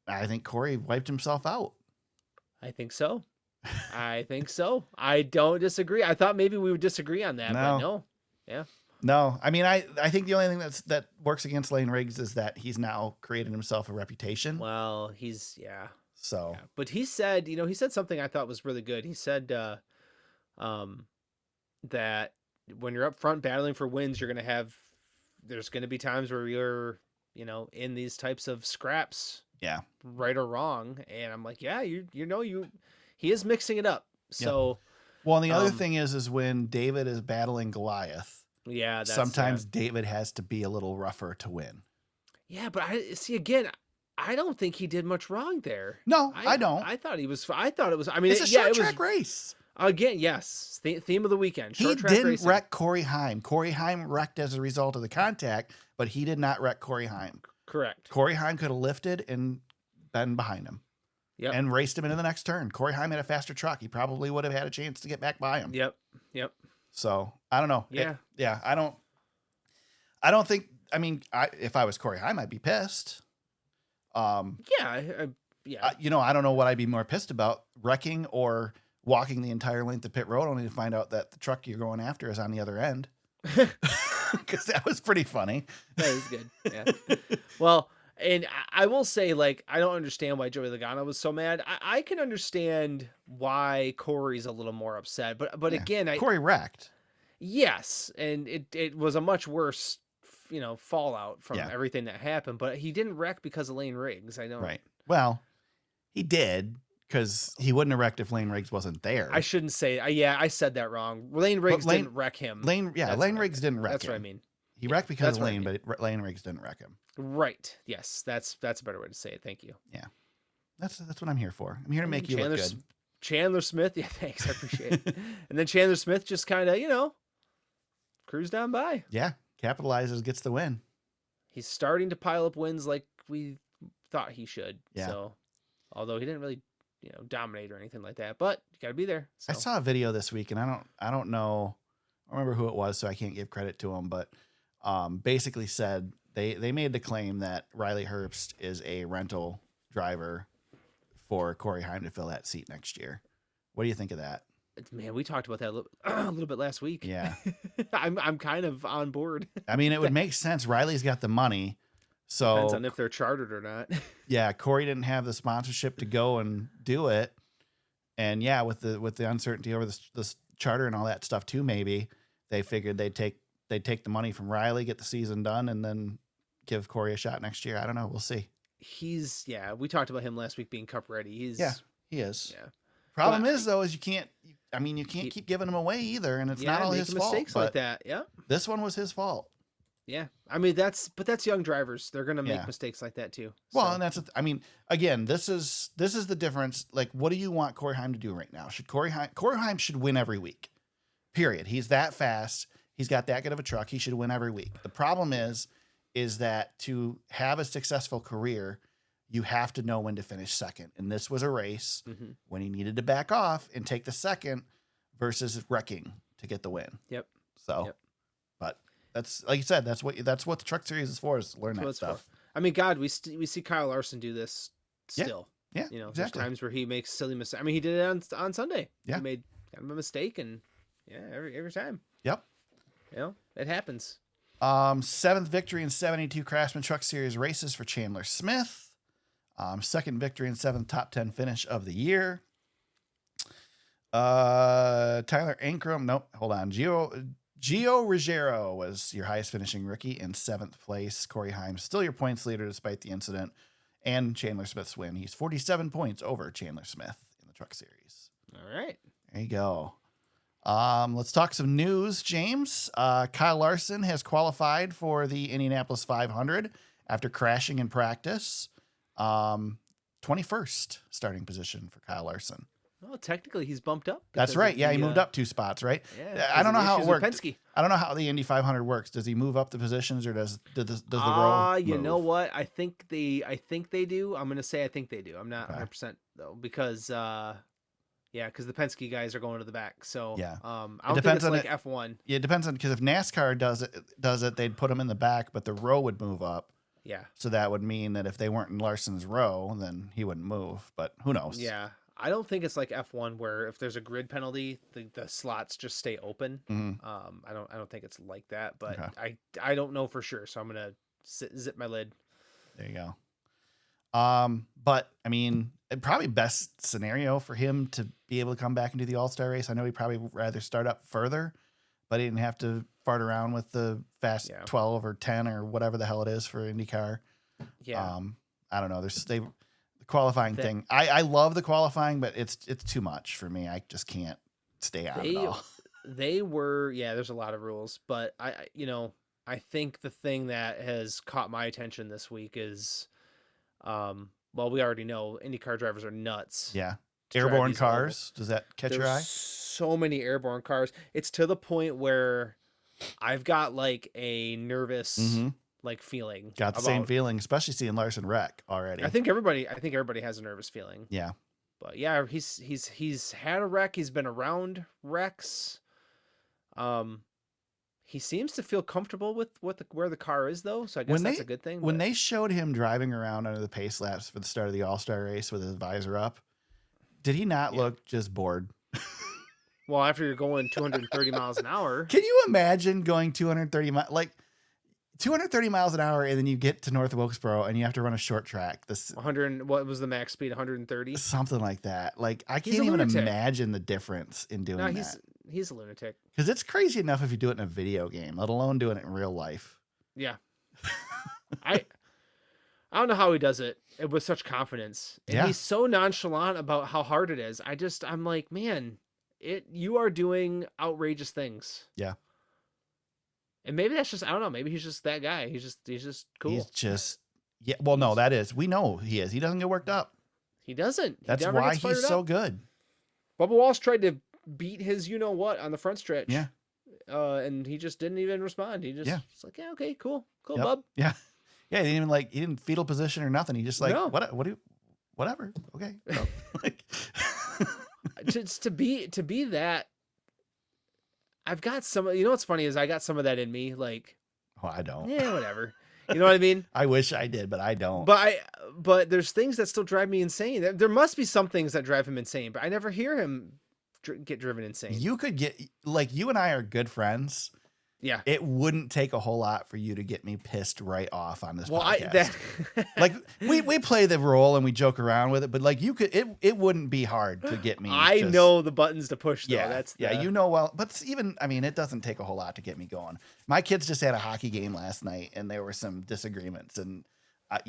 I think Corey wiped himself out. I think so. I don't disagree. I thought maybe we would disagree on that, but no. Yeah. No, I mean, I think the only thing that works against Layne Riggs is that he's now created himself a reputation. Well, So, but he said something I thought was really good. He said, that when you're up front battling for wins, there's going to be times where you're, in these types of scraps, right or wrong. And I'm like, yeah, he is mixing it up. So, well, and the other thing is when David is battling Goliath, sometimes David has to be a little rougher to win. Yeah, but I don't think he did much wrong there. No, I don't. I thought it was. I mean, it's a short track race. Again, yes. Theme of the weekend. He didn't wreck Corey Heim. Corey Heim wrecked as a result of the contact, but he did not wreck Corey Heim. Correct. Corey Heim could have lifted and been behind him. Yep. And raced him into the next turn. Corey Heim had a faster truck. He probably would have had a chance to get back by him. Yep. So I don't know. Yeah. I don't think. I mean, if I was Corey Heim, I'd be pissed. Yeah. I don't know what I'd be more pissed about: wrecking or walking the entire length of pit road only to find out that the truck you're going after is on the other end. Because that was pretty funny. That was good. Yeah. Well, and I will say, like, I don't understand why Joey Logano was so mad. I can understand why Corey's a little more upset, but again, Corey wrecked. Yes, and it was a much worse, fallout from everything that happened. But he didn't wreck because of Layne Riggs. I don't. Right. Well, he did because he wouldn't have wrecked if Layne Riggs wasn't there. I shouldn't say. I said that wrong. Layne Riggs didn't wreck him. Layne Riggs didn't wreck him. That's what I mean. He wrecked because of Layne, but Layne Riggs didn't wreck him. Right. Yes. That's a better way to say it. Thank you. Yeah. That's what I'm here for. I'm here to make you look good. Chandler Smith. Yeah, thanks. I appreciate it. And then Chandler Smith just kind of, cruised down by. Yeah. Capitalizes, gets the win. He's starting to pile up wins like we thought he should. Yeah. So, although he didn't really, dominate or anything like that, but you got to be there. So. I saw a video this week, and I don't know, I remember who it was, so I can't give credit to him, but basically said they made the claim that Riley Herbst is a rental driver for Corey Heim to fill that seat next year. What do you think of that? Man, we talked about that a little bit last week. Yeah. I'm kind of on board. I mean, it would make sense. Riley's got the money. So depends on if they're chartered or not. Yeah, Corey didn't have the sponsorship to go and do it. And yeah, with the uncertainty over this charter and all that stuff too, maybe they figured they'd take the money from Riley, get the season done, and then give Corey a shot next year. I don't know. We'll see. We talked about him last week being Cup ready. He is. Yeah. Problem is you can't keep giving him away either, and it's not all his fault. Mistakes like that. Yeah. This one was his fault. Yeah. I mean, that's young drivers. They're going to make mistakes like that too. Well, so. And again, this is the difference. Like, what do you want Corey Heim to do right now? Corey Heim should win every week. Period. He's that fast. He's got that good of a truck. He should win every week. The problem is that to have a successful career, you have to know when to finish second. And this was a race when he needed to back off and take the second versus wrecking to get the win. Yep. So, but that's, like you said, that's what the Truck Series is for, is to learn that stuff. I mean, God, we see Kyle Larson do this still. Yeah. There's times where he makes silly mistakes. I mean, he did it on Sunday. Yeah. He made kind of a mistake, and every time. Yep. It happens. 7th victory in 72 Craftsman Truck Series races for Chandler Smith. Second victory and 7th top 10 finish of the year. Tyler Ankrum. Nope. Hold on. Gio Ruggiero was your highest finishing rookie in 7th place. Corey Heim still your points leader despite the incident and Chandler Smith's win. He's 47 points over Chandler Smith in the Truck Series. All right. There you go. Let's talk some news, James. Kyle Larson has qualified for the Indianapolis 500 after crashing in practice. 21st starting position for Kyle Larson. Well, technically he's bumped up. That's right. Yeah, he moved up 2 spots, right? Yeah, I don't know how it works. Penske. I don't know how the Indy 500 works. Does he move up the positions or does the row You move? know what? I think they do. I'm gonna say I think they do. I'm not 100% though because because the Penske guys are going to the back. So yeah, I don't think it's like F1. Yeah, it depends on because if NASCAR does it, they'd put them in the back, but the row would move up. Yeah. So that would mean that if they weren't in Larson's row, then he wouldn't move. But who knows? Yeah. I don't think it's like F1 where if there's a grid penalty, the slots just stay open. Mm-hmm. I don't think it's like that, but Okay. I don't know for sure. So I'm gonna zip my lid. There you go. But I mean, probably best scenario for him to be able to come back into the All-Star race. I know he'd probably rather start up further, but he didn't have to fart around with the fast 12 or 10 or whatever the hell it is for IndyCar. Yeah. I don't know. The qualifying thing. I love the qualifying, but it's too much for me. I just can't stay on it all. They were, there's a lot of rules, but I think the thing that has caught my attention this week is, well, we already know IndyCar drivers are nuts. Yeah. Airborne cars. Does that catch your eye? So many airborne cars. It's to the point where I've got like a nervous like feeling. Got the same feeling, especially seeing Larson wreck already. I think everybody has a nervous feeling. Yeah. But yeah, he's had a wreck. He's been around wrecks. He seems to feel comfortable with where the car is though, so I guess that's a good thing. When they showed him driving around under the pace laps for the start of the All-Star race with his visor up, did he not look just bored? Well, after you're going 230 miles an hour. Can you imagine going 230 miles, like 230 miles an hour, and then you get to North Wilkesboro and you have to run a short track? This 100, what was the max speed? 130? Something like that. Like, I can't even imagine the difference in doing that. He's a lunatic. Because it's crazy enough if you do it in a video game, let alone doing it in real life. Yeah. I don't know how he does it with such confidence. And he's so nonchalant about how hard it is. I'm like, man, you are doing outrageous things. Yeah. And maybe that's just, I don't know, maybe he's just that guy. He's just cool. He's just, well, no, that is, we know he is. He doesn't get worked up. He doesn't. That's why he's so good. Bubba Walsh tried to beat his you-know-what on the front stretch. Yeah. And he just didn't even respond. He just was like, yeah, okay, cool, bub. Yeah. Yeah, he didn't fetal position or nothing. He just like, whatever. Okay. No. Like, just to be that, I've got some, what's funny is I got some of that in me. Like, well, I don't. Yeah, whatever. You know what I mean? I wish I did, but I don't. But there's things that still drive me insane. There must be some things that drive him insane, but I never hear him get driven insane. You could get, like, you and I are good friends. Yeah. It wouldn't take a whole lot for you to get me pissed right off on this podcast. Like, we play the role and we joke around with it, but like it wouldn't be hard to get me. I know the buttons to push though. Yeah. You know, well, but even, I mean, it doesn't take a whole lot to get me going. My kids just had a hockey game last night and there were some disagreements and I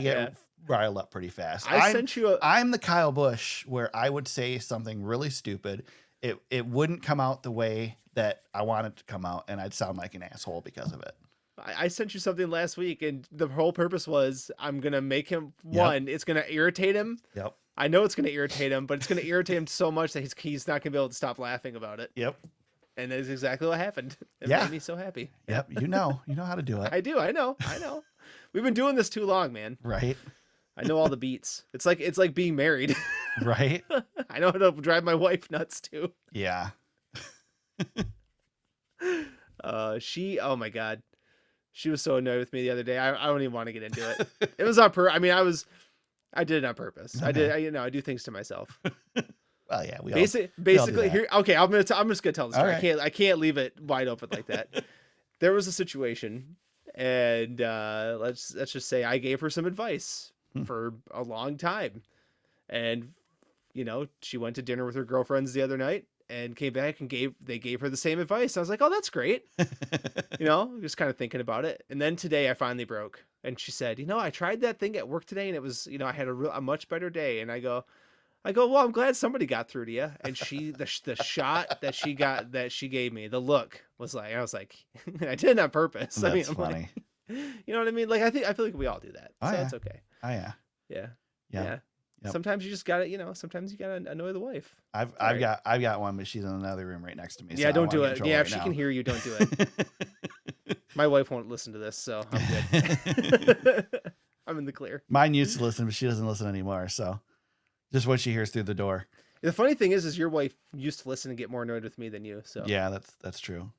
get riled up pretty fast. I'm the Kyle Busch where I would say something really stupid. It wouldn't come out the way that I want it to come out, and I'd sound like an asshole because of it. I sent you something last week, and the whole purpose was I'm going to make him, it's going to irritate him. Yep. I know it's going to irritate him, but it's going to irritate him so much that he's not going to be able to stop laughing about it. Yep. And that's exactly what happened. It made me so happy. Yep. You know how to do it. I do. I know. We've been doing this too long, man. Right. I know all the beats. It's like being married. Right. I know how to drive my wife nuts too. Yeah. Oh my God. She was so annoyed with me the other day. I don't even want to get into it. It was on purpose. I mean, I did it on purpose. Okay. I do things to myself. Well, yeah, basically here. Okay. I'm just going to tell the story. Right. I can't leave it wide open like that. There was a situation and, let's just say I gave her some advice for a long time. And, she went to dinner with her girlfriends the other night and came back and they gave her the same advice. I was like, oh, that's great. Just kind of thinking about it. And then today I finally broke. And she said, I tried that thing at work today and it was, I had a much better day. And I go, well, I'm glad somebody got through to you. And the shot that she gave me, the look was like, I was like, I did it on purpose. That's I'm funny. like, you know what I mean? Like, I feel like we all do that. So it's okay. Oh yeah. Yeah. Yeah. Yep. Sometimes you just gotta, sometimes you gotta annoy the wife. I've got one, but she's in another room right next to me. Yeah, so don't do it. Yeah, right if she now. can hear you, don't do it. My wife won't listen to this, so I'm good. I'm in the clear. Mine used to listen, but she doesn't listen anymore. So just what she hears through the door. The funny thing is your wife used to listen and get more annoyed with me than you. So Yeah, that's true.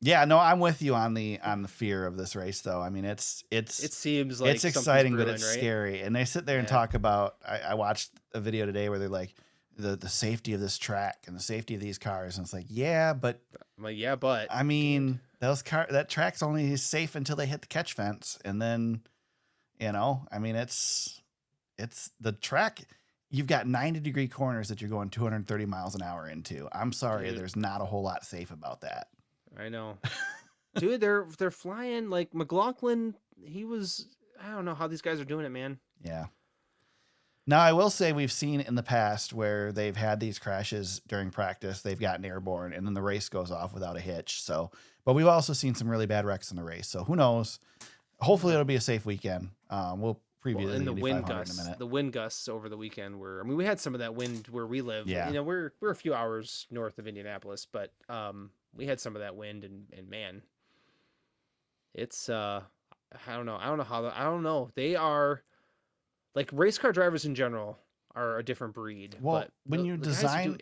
Yeah, no, I'm with you on the fear of this race, though. I mean, it seems like it's exciting, brewing, but it's right? scary. And they sit there and talk about. I watched a video today where they're like the safety of this track and the safety of these cars, and it's like, but I'm like, but I mean, that track's only safe until they hit the catch fence, and then, I mean, it's the track. You've got 90-degree corners that you're going 230 miles an hour into. I'm sorry, there's not a whole lot safe about that. I know. Dude, they're flying like McLaughlin. I don't know how these guys are doing it, man. Yeah. Now, I will say we've seen in the past where they've had these crashes during practice, they've gotten airborne, and then the race goes off without a hitch. So, but we've also seen some really bad wrecks in the race. So who knows? Hopefully it'll be a safe weekend. We'll preview the Indy 500 in a minute. The wind gusts over the weekend we had some of that wind where we live. Yeah. We're a few hours north of Indianapolis, but we had some of that wind and man, it's I don't know. They are like race car drivers in general are a different breed. Well, but when you design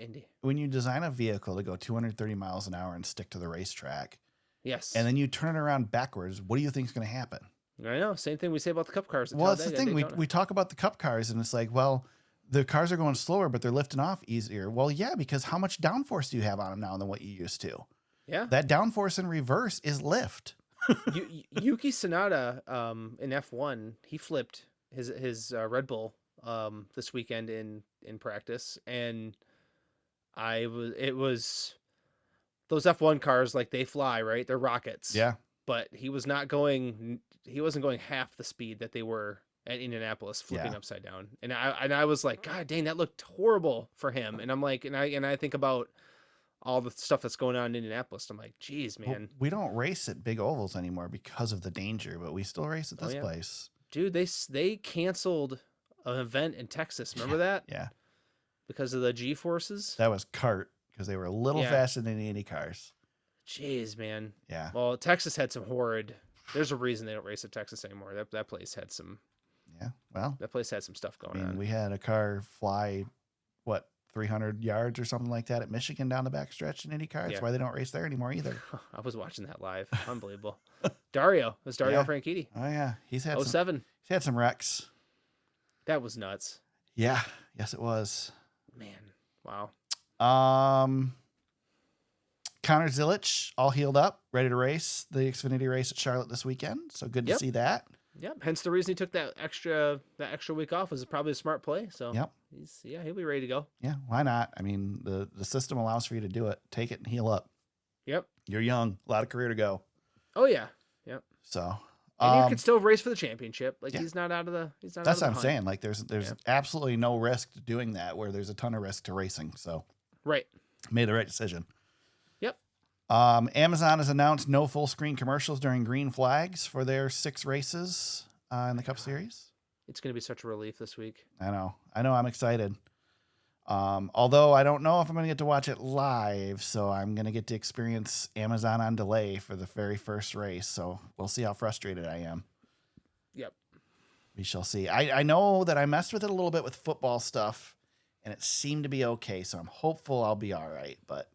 a vehicle to go 230 miles an hour and stick to the racetrack, yes, and then you turn it around backwards, what do you think is going to happen? I know. Same thing we say about the Cup cars. Well, that's the thing. We talk about the Cup cars, and it's like, well, the cars are going slower, but they're lifting off easier. Well, yeah, because how much downforce do you have on them now than what you used to? Yeah. That downforce in reverse is lift. Yuki Tsunoda in F1, he flipped his Red Bull this weekend in practice, and it was those F1 cars, like, they fly, right? They're rockets. Yeah. But he wasn't going half the speed that they were at Indianapolis, flipping upside down. And I was like, God dang, that looked horrible for him. And I'm like, and I think about all the stuff that's going on in Indianapolis. I'm like, geez, man. Well, we don't race at big ovals anymore because of the danger, but we still race at this place. Dude, they canceled an event in Texas. Remember that? Yeah. Because of the G-forces? That was CART, because they were a little faster than the Indy cars. Jeez, man. Yeah. Well, Texas had some horrid. There's a reason they don't race at Texas anymore. That place had some. Yeah. Well, that place had some stuff going on. We had a car fly, 300 yards or something like that at Michigan down the backstretch in IndyCar. That's why they don't race there anymore either. I was watching that live. Unbelievable. Dario Franchitti. Oh yeah, he's had 07. He's had some wrecks. That was nuts. Yeah. Yes, it was. Man. Wow. Connor Zilic, all healed up, ready to race the Xfinity race at Charlotte this weekend. So good to see that. Yep. Hence the reason he took that extra week off was probably a smart play. So he'll be ready to go. Yeah, why not? I mean, the system allows for you to do it. Take it and heal up. Yep. You're young, a lot of career to go. Oh yeah. Yep. So and you could still race for the championship. Like he's not out of the. That's what I'm saying. Like there's absolutely no risk to doing that. Where there's a ton of risk to racing. So right. Made the right decision. Yep. Amazon has announced no full screen commercials during green flags for their 6 races in the Cup Series. It's going to be such a relief this week. I know. I'm excited. Although I don't know if I'm going to get to watch it live, so I'm going to get to experience Amazon on delay for the very first race. So we'll see how frustrated I am. Yep. We shall see. I know that I messed with it a little bit with football stuff, and it seemed to be okay. So I'm hopeful I'll be all right. But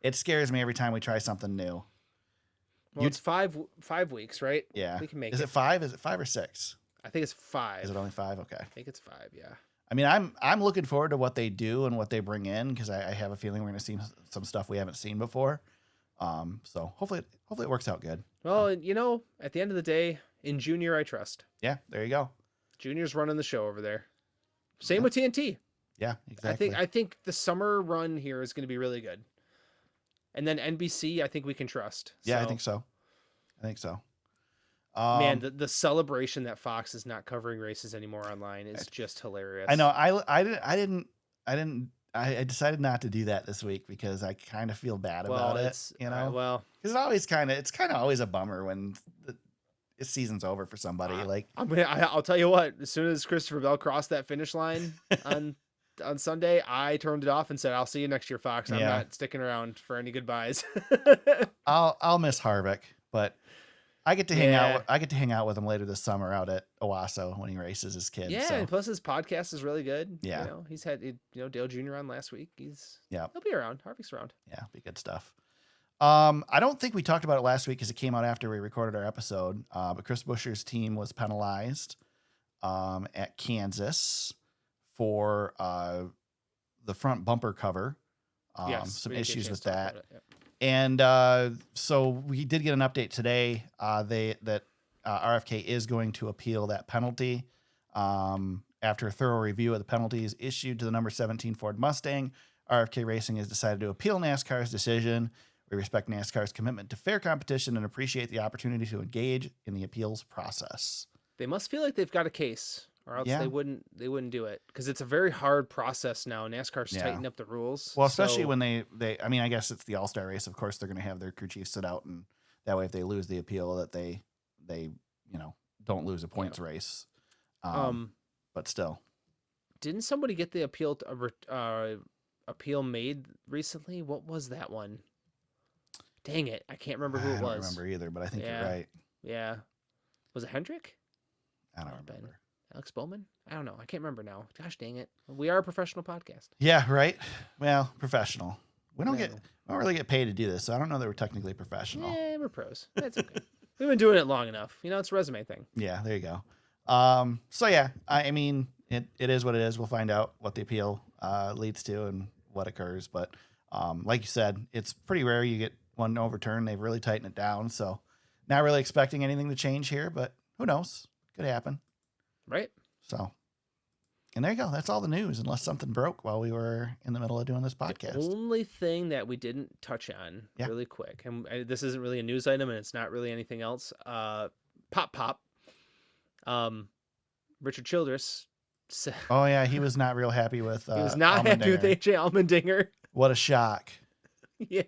it scares me every time we try something new. Well, it's 5 weeks, right? Yeah. We can make Is it 5? Is it 5 or 6? I think it's 5. Is it only 5? Okay. I think it's 5. Yeah. I mean, I'm looking forward to what they do and what they bring in, because I have a feeling we're going to see some stuff we haven't seen before. So hopefully it works out good. Well, at the end of the day, in Junior, I trust. Yeah, there you go. Junior's running the show over there. Same with TNT. Yeah, exactly. I think the summer run here is going to be really good. And then NBC, I think we can trust. Yeah, I think so. Man, the celebration that Fox is not covering races anymore online is just hilarious. I know. I decided not to do that this week because I kind of feel bad about it. Because it's kind of always a bummer when the season's over for somebody. I'll tell you what. As soon as Christopher Bell crossed that finish line on Sunday, I turned it off and said, "I'll see you next year, Fox. I'm not sticking around for any goodbyes." I'll miss Harvick, but I get to hang out. I get to hang out with him later this summer out at Owasso when he races his kids. Yeah, and plus his podcast is really good. Yeah, he's had Dale Jr. on last week. He'll be around. Harvick's around. Yeah, be good stuff. I don't think we talked about it last week because it came out after we recorded our episode. But Chris Buescher's team was penalized at Kansas for the front bumper cover. Some issues with that. And so we did get an update today that RFK is going to appeal that penalty. After a thorough review of the penalties issued to the number 17 Ford Mustang, RFK Racing has decided to appeal NASCAR's decision. We respect NASCAR's commitment to fair competition and appreciate the opportunity to engage in the appeals process. They must feel like they've got a case, or else they wouldn't do it, because it's a very hard process now. NASCAR's tightened up the rules. Well, especially when they I guess it's the All-Star race. Of course, they're going to have their crew chief sit out, and that way, if they lose the appeal, that they don't lose a points race. But still, didn't somebody get the appeal made recently? What was that one? Dang it, I can't remember who it was. I don't remember either, but I think you're right. Yeah, was it Hendrick? I don't remember. Alex Bowman? I don't know. I can't remember now. Gosh dang it. We are a professional podcast. Yeah, right. Well, professional. We don't really get paid to do this, so I don't know that we're technically professional. Yeah, we're pros. That's okay. We've been doing it long enough. It's a resume thing. Yeah, there you go. So yeah, I mean, it is what it is. We'll find out what the appeal leads to and what occurs. But like you said, it's pretty rare you get one overturned. They've really tightened it down. So not really expecting anything to change here, but who knows? Could happen. Right. So, and there you go. That's all the news, unless something broke while we were in the middle of doing this podcast. The only thing that we didn't touch on really quick, and this isn't really a news item, and it's not really anything else. Pop. Richard Childress. Oh yeah, he was not real happy with. He was not happy with AJ Allmendinger. What a shock! Yeah,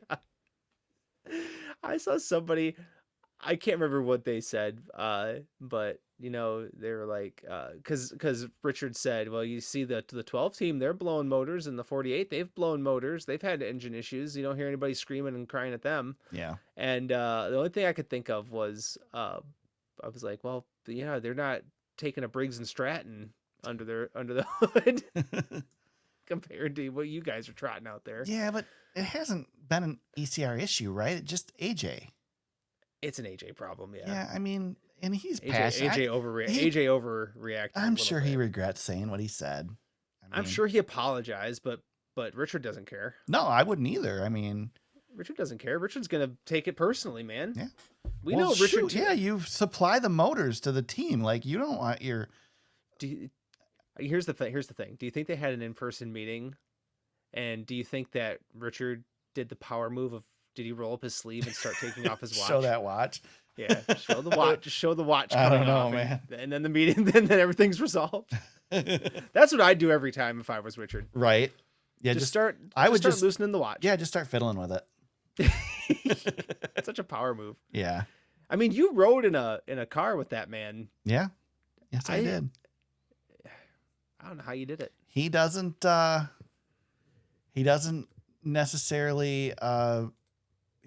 I saw somebody. I can't remember what they said, but they were like, because Richard said, well, you see the 12 team, they're blowing motors, and the 48, they've blown motors, they've had engine issues. You don't hear anybody screaming and crying at them. Yeah. And the only thing I could think of was, I was like, well, yeah, they're not taking a Briggs and Stratton under the hood compared to what you guys are trotting out there. Yeah, but it hasn't been an ECR issue, right? It's just AJ. It's an AJ problem, yeah. Yeah, I mean, and he's passionate. AJ overreacted. I'm sure he regrets saying what he said. I'm sure he apologized, but Richard doesn't care. No, I wouldn't either. I mean, Richard doesn't care. Richard's gonna take it personally, man. Yeah, we know Richard. Yeah, you supply the motors to the team. Like, you don't want your. Here's the thing. Do you think they had an in-person meeting? And do you think that Richard did the power move of? Did he roll up his sleeve and start taking off his watch? Show that watch. Yeah, show the watch. Just show the watch. I don't know, man. And then the meeting, then everything's resolved. That's what I'd do every time if I was Richard. Right. Yeah. Just start loosening the watch. Yeah. Just start fiddling with it. It's such a power move. Yeah. I mean, you rode in a car with that man. Yeah. Yes, I did. I don't know how you did it. He doesn't necessarily.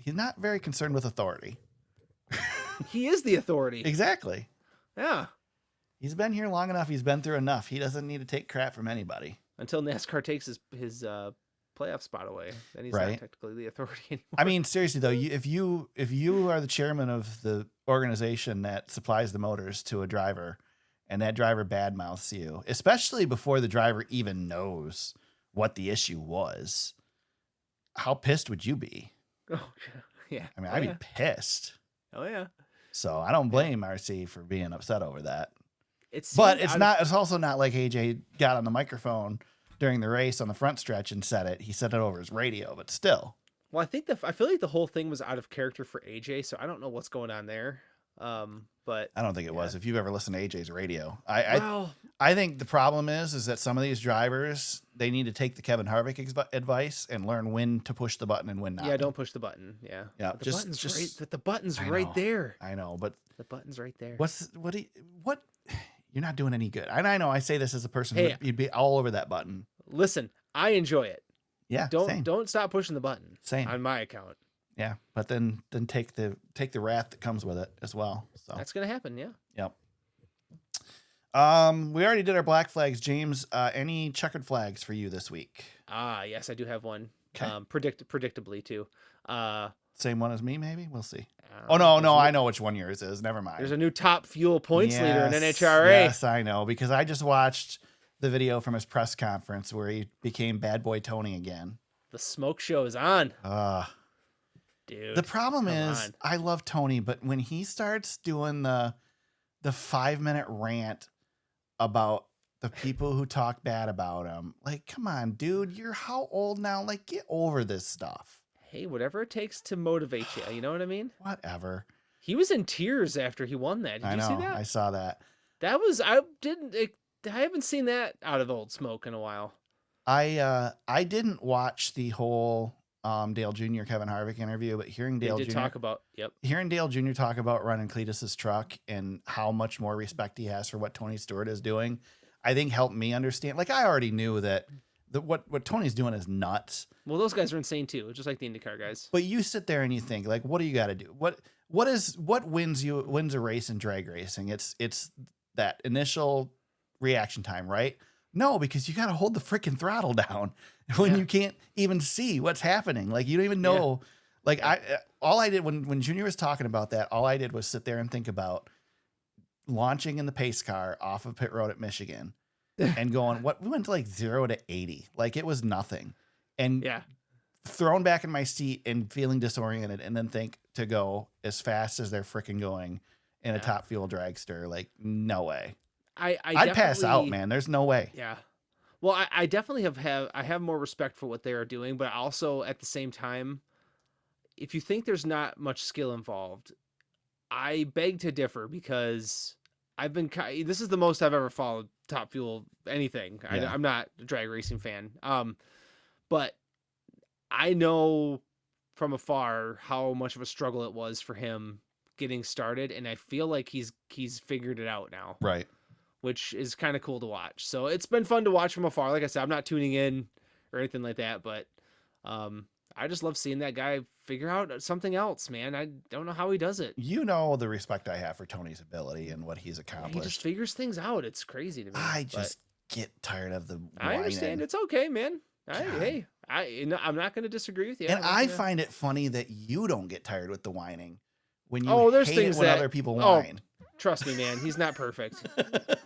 He's not very concerned with authority. He is the authority. Exactly. Yeah. He's been here long enough. He's been through enough. He doesn't need to take crap from anybody. Until NASCAR takes his playoff spot away, then he's not technically the authority anymore. I mean, seriously though, if you are the chairman of the organization that supplies the motors to a driver, and that driver badmouths you, especially before the driver even knows what the issue was, how pissed would you be? Oh, Yeah. I mean, I'd be pissed. Oh yeah. So I don't blame RC for being upset over that. It's also not like AJ got on the microphone during the race on the front stretch and said it. He said it over his radio, but still. Well, I feel like the whole thing was out of character for AJ, so I don't know what's going on there. But I don't think it was. If you've ever listened to AJ's radio, I think the problem is that some of these drivers, they need to take the Kevin Harvick advice and learn when to push the button and when not. Yeah, don't push the button. Yeah. Yeah, The button's right there. I know, but the button's right there. What you're not doing any good. And I know I say this as a person who you'd be all over that button. Listen, I enjoy it. Yeah. Don't stop pushing the button. Same. On my account. Yeah, but then take the wrath that comes with it as well. So that's gonna happen. Yeah. Yep. We already did our black flags, James. Any checkered flags for you this week? Yes, I do have one. Okay. Predictably too. Same one as me, maybe. We'll see. No, I know which one yours is. Never mind. There's a new top fuel points leader in NHRA. Yes, I know, because I just watched the video from his press conference where he became Bad Boy Tony again. The smoke show is on. Dude. The problem is, I love Tony, but when he starts doing the 5-minute rant about the people who talk bad about him, like, come on, dude, you're how old now? Like, get over this stuff. Hey, whatever it takes to motivate you. You know what I mean? Whatever. He was in tears after he won that. Did you see that? I saw that. That was I haven't seen that out of Old Smoke in a while. I didn't watch the whole Dale Jr. Kevin Harvick interview, but hearing Dale Jr. talk about hearing Dale Jr. talk about running Cletus's truck and how much more respect he has for what Tony Stewart is doing, I think helped me understand. Like, I already knew that what Tony's doing is nuts. Well, those guys are insane too, just like the IndyCar guys. But you sit there and you think, like, what do you got to do? What wins a race in drag racing? It's that initial reaction time, right? No, because you got to hold the freaking throttle down when you can't even see what's happening. Like, you don't even know. Like, all I did when Junior was talking about that, all I did was sit there and think about launching in the pace car off of pit road at Michigan and going, we went to like 0 to 80. Like, it was nothing. And thrown back in my seat and feeling disoriented, and then think to go as fast as they're freaking going in a top fuel dragster. Like, no way. I'd pass out, man. There's no way. Yeah. Well, I definitely have more respect for what they are doing, but also at the same time, if you think there's not much skill involved, I beg to differ, because this is the most I've ever followed Top Fuel anything. Yeah. I'm not a drag racing fan. But I know from afar how much of a struggle it was for him getting started, and I feel like he's figured it out now. Right. Which is kind of cool to watch. So it's been fun to watch from afar. Like I said, I'm not tuning in or anything like that, but I just love seeing that guy figure out something else, man. I don't know how he does it. You know the respect I have for Tony's ability and what he's accomplished. He just figures things out. It's crazy to me. I just get tired of the whining. I understand. It's okay, man. I'm not going to disagree with you. And I find it funny that you don't get tired with the whining when you there's hate things it when other people whine. Trust me, man. He's not perfect.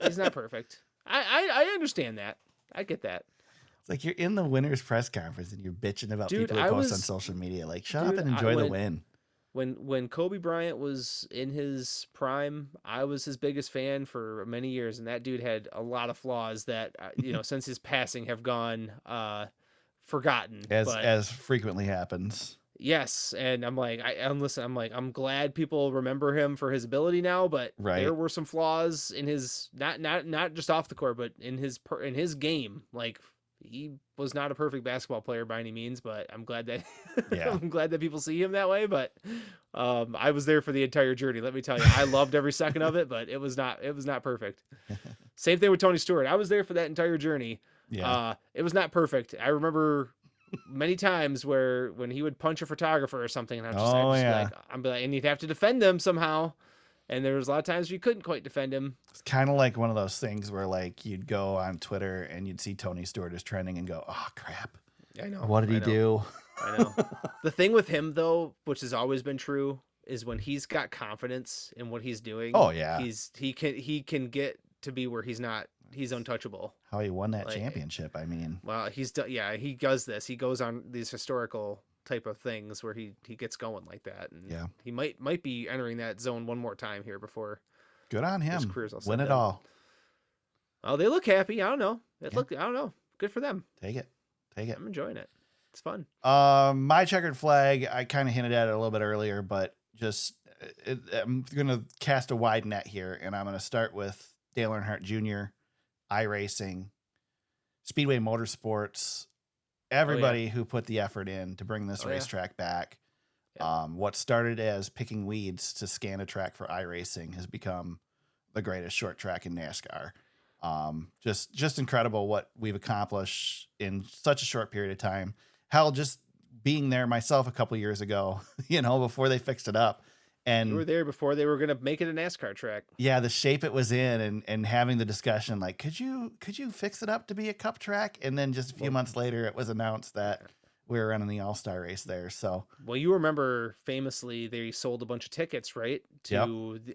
He's not perfect. I understand that. I get that. It's like you're in the winner's press conference and you're bitching about people who post on social media. Like, shut up and enjoy the win. When Kobe Bryant was in his prime, I was his biggest fan for many years, and that dude had a lot of flaws that since his passing have gone forgotten. As frequently happens. Yes, and I'm glad people remember him for his ability now, but there were some flaws in his not just off the court, but in his game. Like, he was not a perfect basketball player by any means, but I'm glad that I'm glad that people see him that way. But I was there for the entire journey. Let me tell you, I loved every second of it, but it was not perfect. Same thing with Tony Stewart. I was there for that entire journey. Yeah. It was not perfect. I remember many times when he would punch a photographer or something, and I'm like, and you'd have to defend them somehow. And there was a lot of times where you couldn't quite defend him. It's kind of like one of those things where, like, you'd go on Twitter and you'd see Tony Stewart is trending and go, oh crap. I know. What did he do? I know. The thing with him, though, which has always been true, is when he's got confidence in what he's doing. Oh yeah. He can get to be where he's untouchable. How he won that championship. I mean, well, he does this. He goes on these historical type of things where he gets going like that, and Yeah. he might be entering that zone one more time here before. Good on him. His career's all Win set it down. all. Oh, they look happy. I don't know. I Yeah. don't know. Good for them. Take it. I'm enjoying it. It's fun. My checkered flag, I kind of hinted at it a little bit earlier, but just I'm going to cast a wide net here, and I'm going to start with Dale Earnhardt Jr., iRacing, Speedway Motorsports, everybody who put the effort in to bring this racetrack back. Yeah. What started as picking weeds to scan a track for iRacing has become the greatest short track in NASCAR. Just incredible what we've accomplished in such a short period of time. Hell, just being there myself a couple years ago, before they fixed it up. And you were there before they were going to make it a NASCAR track. Yeah, the shape it was in and having the discussion, like, could you fix it up to be a cup track? And then just a few months later, it was announced that we were running the All-Star race there. So, well, you remember famously they sold a bunch of tickets, right?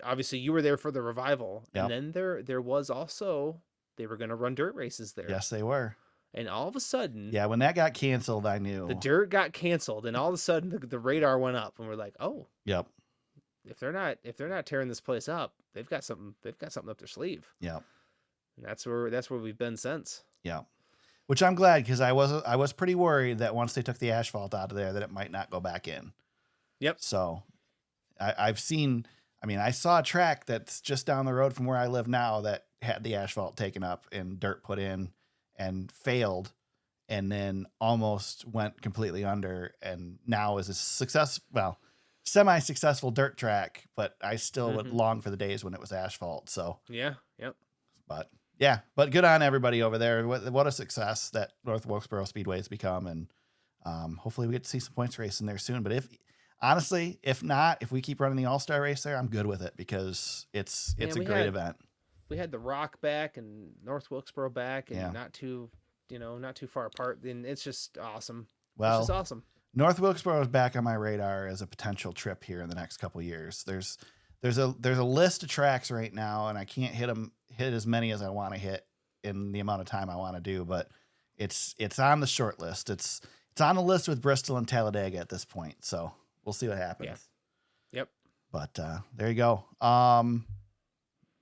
Obviously you were there for the revival. Yep. And then there was also, they were going to run dirt races there. Yes, they were. And all of a sudden, yeah, when that got canceled, I knew the dirt got canceled, and all of a sudden the radar went up, and we're like, oh, yep. If they're not tearing this place up, they've got something up their sleeve. Yeah. And that's where we've been since. Yeah. Which I'm glad, because I was pretty worried that once they took the asphalt out of there that it might not go back in. Yep. So I saw a track that's just down the road from where I live now that had the asphalt taken up and dirt put in and failed and then almost went completely under, and now is a semi-successful dirt track, but I still would long for the days when it was asphalt. So yeah, yep. But good on everybody over there. What a success that North Wilkesboro Speedway has become, and hopefully we get to see some points racing there soon. But if we keep running the All-Star race there, I'm good with it, because it's a great event. We had the Rock back and North Wilkesboro back, and not too far apart. Then it's just awesome. Well, it's just awesome. North Wilkesboro is back on my radar as a potential trip here in the next couple of years. There's a list of tracks right now, and I can't hit as many as I want to hit in the amount of time I want to do, but it's on the short list. It's on the list with Bristol and Talladega at this point. So we'll see what happens. Yeah. Yep. But there you go.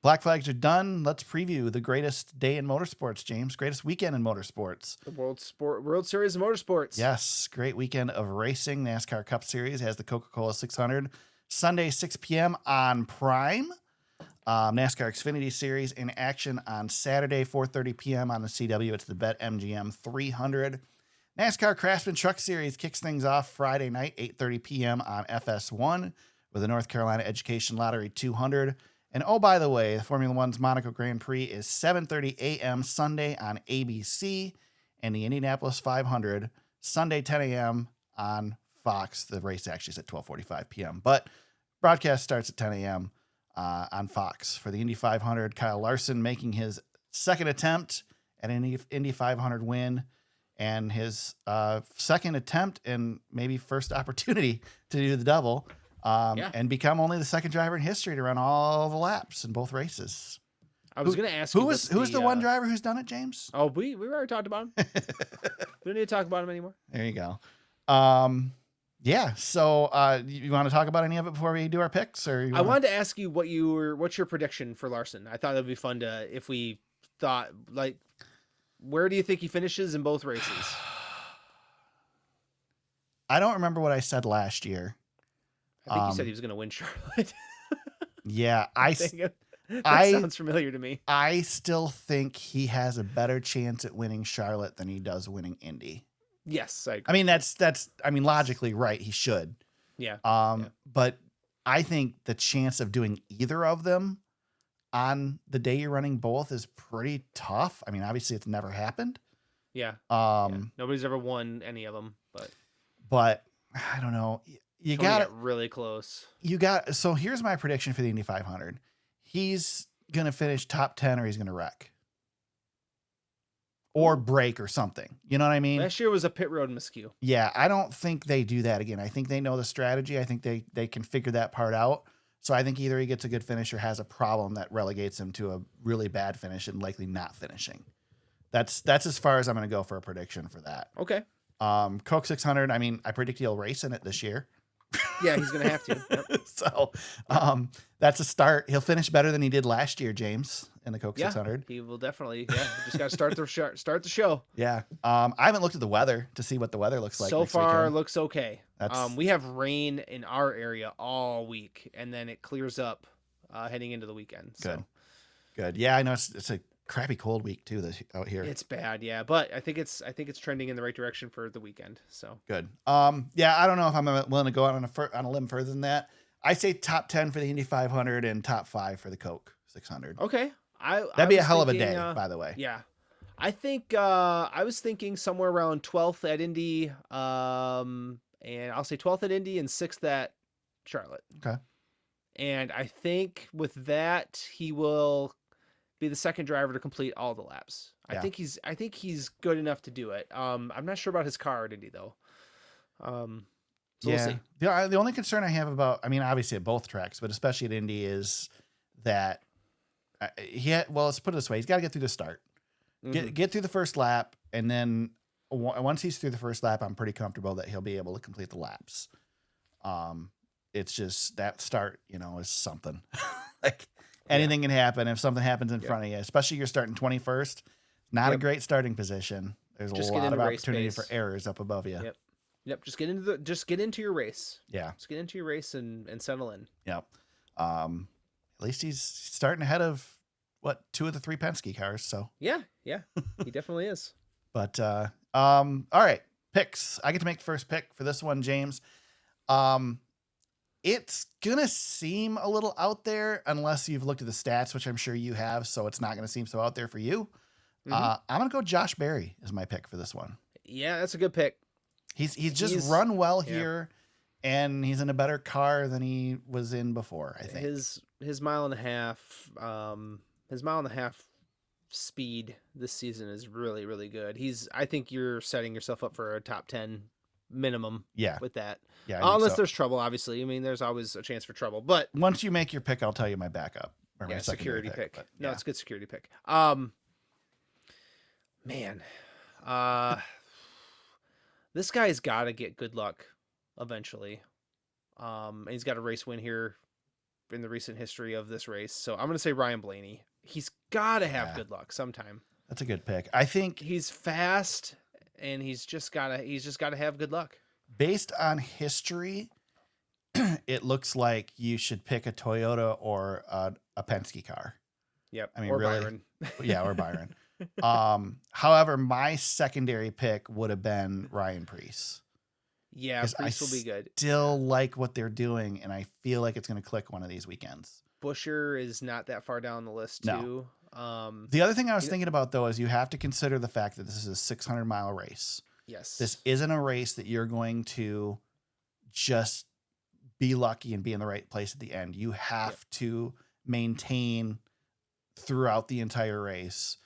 Black flags are done. Let's preview the greatest day in motorsports, James. Greatest weekend in motorsports. The World Series of Motorsports. Yes, great weekend of racing. NASCAR Cup Series has the Coca-Cola 600 Sunday 6 p.m. on Prime. NASCAR Xfinity Series in action on Saturday 4:30 p.m. on the CW. It's the BetMGM 300. NASCAR Craftsman Truck Series kicks things off Friday night 8:30 p.m. on FS1 with the North Carolina Education Lottery 200. And oh, by the way, Formula One's Monaco Grand Prix is 7:30 a.m. Sunday on ABC, and the Indianapolis 500 Sunday 10 a.m. on Fox. The race actually is at 12:45 p.m., but broadcast starts at 10 a.m. On Fox. For the Indy 500, Kyle Larson making his second attempt at an Indy 500 win, and his second attempt and maybe first opportunity to do the double. And become only the second driver in history to run all the laps in both races. I was going to ask who's the one driver who's done it, James? Oh, we already talked about him. We don't need to talk about him anymore. There you go. Yeah. So, you want to talk about any of it before we do our picks, or I wanted to ask you what's your prediction for Larson? I thought that'd be fun if we thought, like, where do you think he finishes in both races? I don't remember what I said last year. I think you said he was going to win Charlotte. Yeah, that sounds familiar to me. I still think he has a better chance at winning Charlotte than he does winning Indy. Yes, I agree. I mean, that's logically right. He should. Yeah. But I think the chance of doing either of them on the day you're running both is pretty tough. I mean, obviously it's never happened. Yeah. Nobody's ever won any of them, but I don't know. You got it really close. So here's my prediction for the Indy 500. He's going to finish top 10 or he's going to wreck or break or something. You know what I mean? Last year was a pit road miscue. Yeah. I don't think they do that again. I think they know the strategy. I think they can figure that part out. So I think either he gets a good finish or has a problem that relegates him to a really bad finish and likely not finishing. That's as far as I'm going to go for a prediction for that. Okay. Coke 600. I mean, I predict he'll race in it this year. Yeah, he's gonna have to. Yep. So, that's a start. He'll finish better than he did last year, James, in the Coke 600. He will definitely. Yeah, just got to start the show. Yeah. I haven't looked at the weather to see what the weather looks like. So next far, weekend. looks okay. We have rain in our area all week, and then it clears up heading into the weekend. Good. So. Good. Yeah, I know it's a crappy cold week too out here. It's bad, yeah, but I think it's trending in the right direction for the weekend. So good. Yeah, I don't know if I'm willing to go out on a limb further than that. I say top 10 for the Indy 500 and top 5 for the Coke 600. Okay, that'd be a hell of a day, by the way. Yeah, I think I was thinking somewhere around 12th at Indy, and I'll say 12th at Indy and 6th at Charlotte. Okay. And I think with that, he will be the second driver to complete all the laps. Yeah. I think he's good enough to do it. I'm not sure about his car at Indy though. So we'll see. The only concern I have about, I mean, obviously at both tracks, but especially at Indy, is that let's put it this way. He's got to get through the start, get through the first lap. And then once he's through the first lap, I'm pretty comfortable that he'll be able to complete the laps. It's just that start, is something. Like anything can happen if something happens in front of you, especially you're starting 21st. Not a great starting position. There's a lot of opportunity for errors up above you. Yep. Just get into your race. Yeah. Just get into your race and settle in. Yep. At least he's starting ahead of 2 of the 3 Penske cars. So yeah, he definitely is. But all right, picks. I get to make the first pick for this one, James. It's gonna seem a little out there unless you've looked at the stats, which I'm sure you have. So it's not gonna seem so out there for you. I'm gonna go Josh Berry as my pick for this one. Yeah, that's a good pick. He's just run well here, and he's in a better car than he was in before. I think his mile and a half speed this season is really, really good. I think you're setting yourself up for a top 10 minimum. Yeah, with that. Yeah, unless there's trouble, obviously. I mean, there's always a chance for trouble. But once you make your pick, I'll tell you my backup. Or my security pick. But, no, it's a good security pick. Man, this guy's got to get good luck eventually. And he's got a race win here in the recent history of this race. So I'm going to say Ryan Blaney. He's got to have good luck sometime. That's a good pick. I think he's fast, and he's just got to have good luck. Based on history, it looks like you should pick a Toyota or a Penske car. Yep. I mean, or really, Byron. Yeah, or Byron. However, my secondary pick would have been Ryan Preece. Yeah, Preece will be good. Still like what they're doing, and I feel like it's going to click one of these weekends. Buscher is not that far down the list too. The other thing I was thinking about though is you have to consider the fact that this is a 600-mile race. Yes. This isn't a race that you're going to just be lucky and be in the right place at the end. You have to maintain throughout the entire race.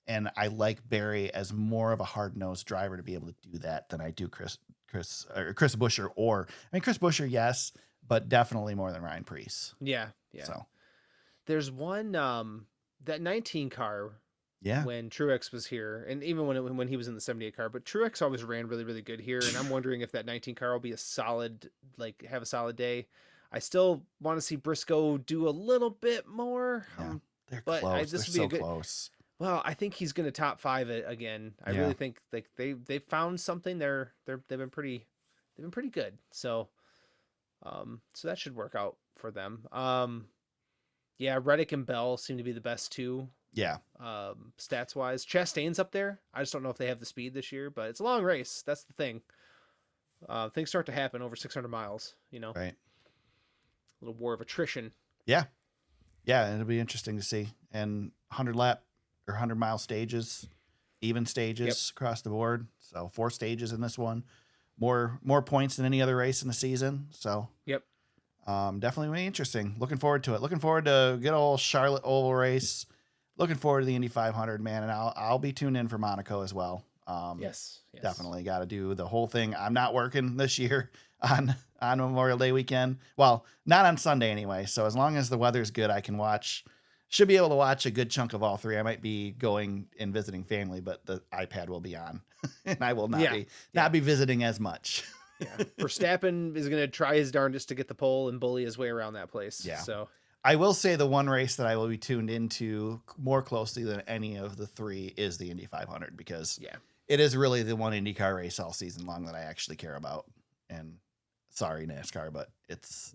And I like Barry as more of a hard-nosed driver to be able to do that than I do Chris Buscher. Chris Buscher, yes, but definitely more than Ryan Preece. Yeah. So there's one that 19 car. Yeah. When Truex was here, and even when he was in the 78 car, but Truex always ran really, really good here, and I'm wondering if that 19 car will be have a solid day. I still want to see Briscoe do a little bit more. Yeah, they're close. They're so close. Well, I think he's going to top 5 it again. I really think like they found something. They've been pretty good. So that should work out for them. Reddick and Bell seem to be the best two. Yeah. Stats wise, Chastain's up there. I just don't know if they have the speed this year, but it's a long race. That's the thing. Things start to happen over 600 miles, Right. A little war of attrition. Yeah. Yeah. It'll be interesting to see. And 100-mile stages, even stages across the board. So 4 stages in this one, more points than any other race in the season. So definitely really interesting. Looking forward to it. Looking forward to good old Charlotte Oval race. Looking forward to the Indy 500, man, and I'll be tuned in for Monaco as well. Yes. Definitely got to do the whole thing. I'm not working this year on Memorial Day weekend. Well, not on Sunday anyway. So as long as the weather's good, I can watch should be able to watch a good chunk of all three. I might be going and visiting family, but the iPad will be on, and I will not be visiting as much. Yeah, Verstappen is going to try his darndest to get the pole and bully his way around that place. Yeah. So I will say the one race that I will be tuned into more closely than any of the three is the Indy 500, because it is really the one IndyCar race all season long that I actually care about. And sorry, NASCAR, but it's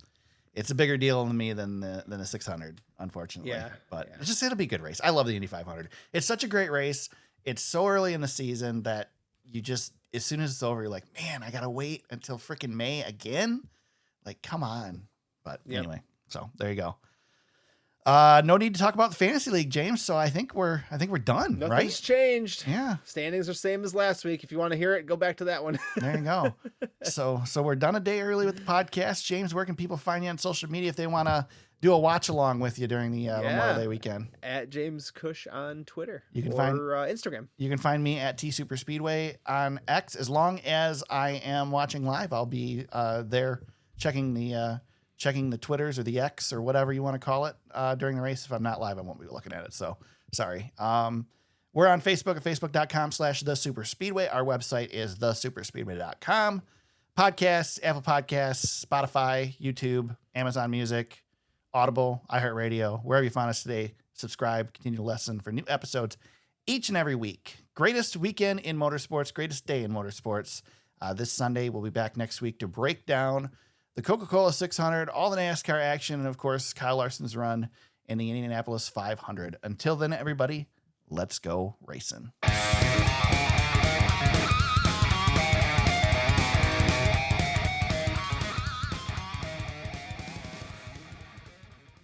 a bigger deal to me than the 600, unfortunately. Yeah, but it'll be a good race. I love the Indy 500. It's such a great race. It's so early in the season that you just, as soon as it's over, you're like, man, I got to wait until freaking May again. Like, come on. But anyway, so there you go. No need to talk about the fantasy league, James. So I think we're done. Nothing's right? changed. Yeah, standings are same as last week. If you want to hear it, go back to that one. There you go. So we're done a day early with the podcast. James, where can people find you on social media if they want to do a watch along with you during the Memorial Day weekend? At James Kuch on Twitter. You can find Instagram. You can find me at SuperSpeedway on X. As long as I am watching live, I'll be there checking the Twitters or the X or whatever you want to call it during the race. If I'm not live, I won't be looking at it. So sorry. We're on Facebook at facebook.com/thesuperspeedway. Our website is thesuperspeedway.com. Podcasts, Apple Podcasts, Spotify, YouTube, Amazon Music, Audible, iHeartRadio, wherever you find us today. Subscribe, continue to listen for new episodes each and every week. Greatest weekend in motorsports, greatest day in motorsports. This Sunday, we'll be back next week to break down the Coca-Cola 600, all the NASCAR action, and of course, Kyle Larson's run in the Indianapolis 500. Until then, everybody, let's go racing.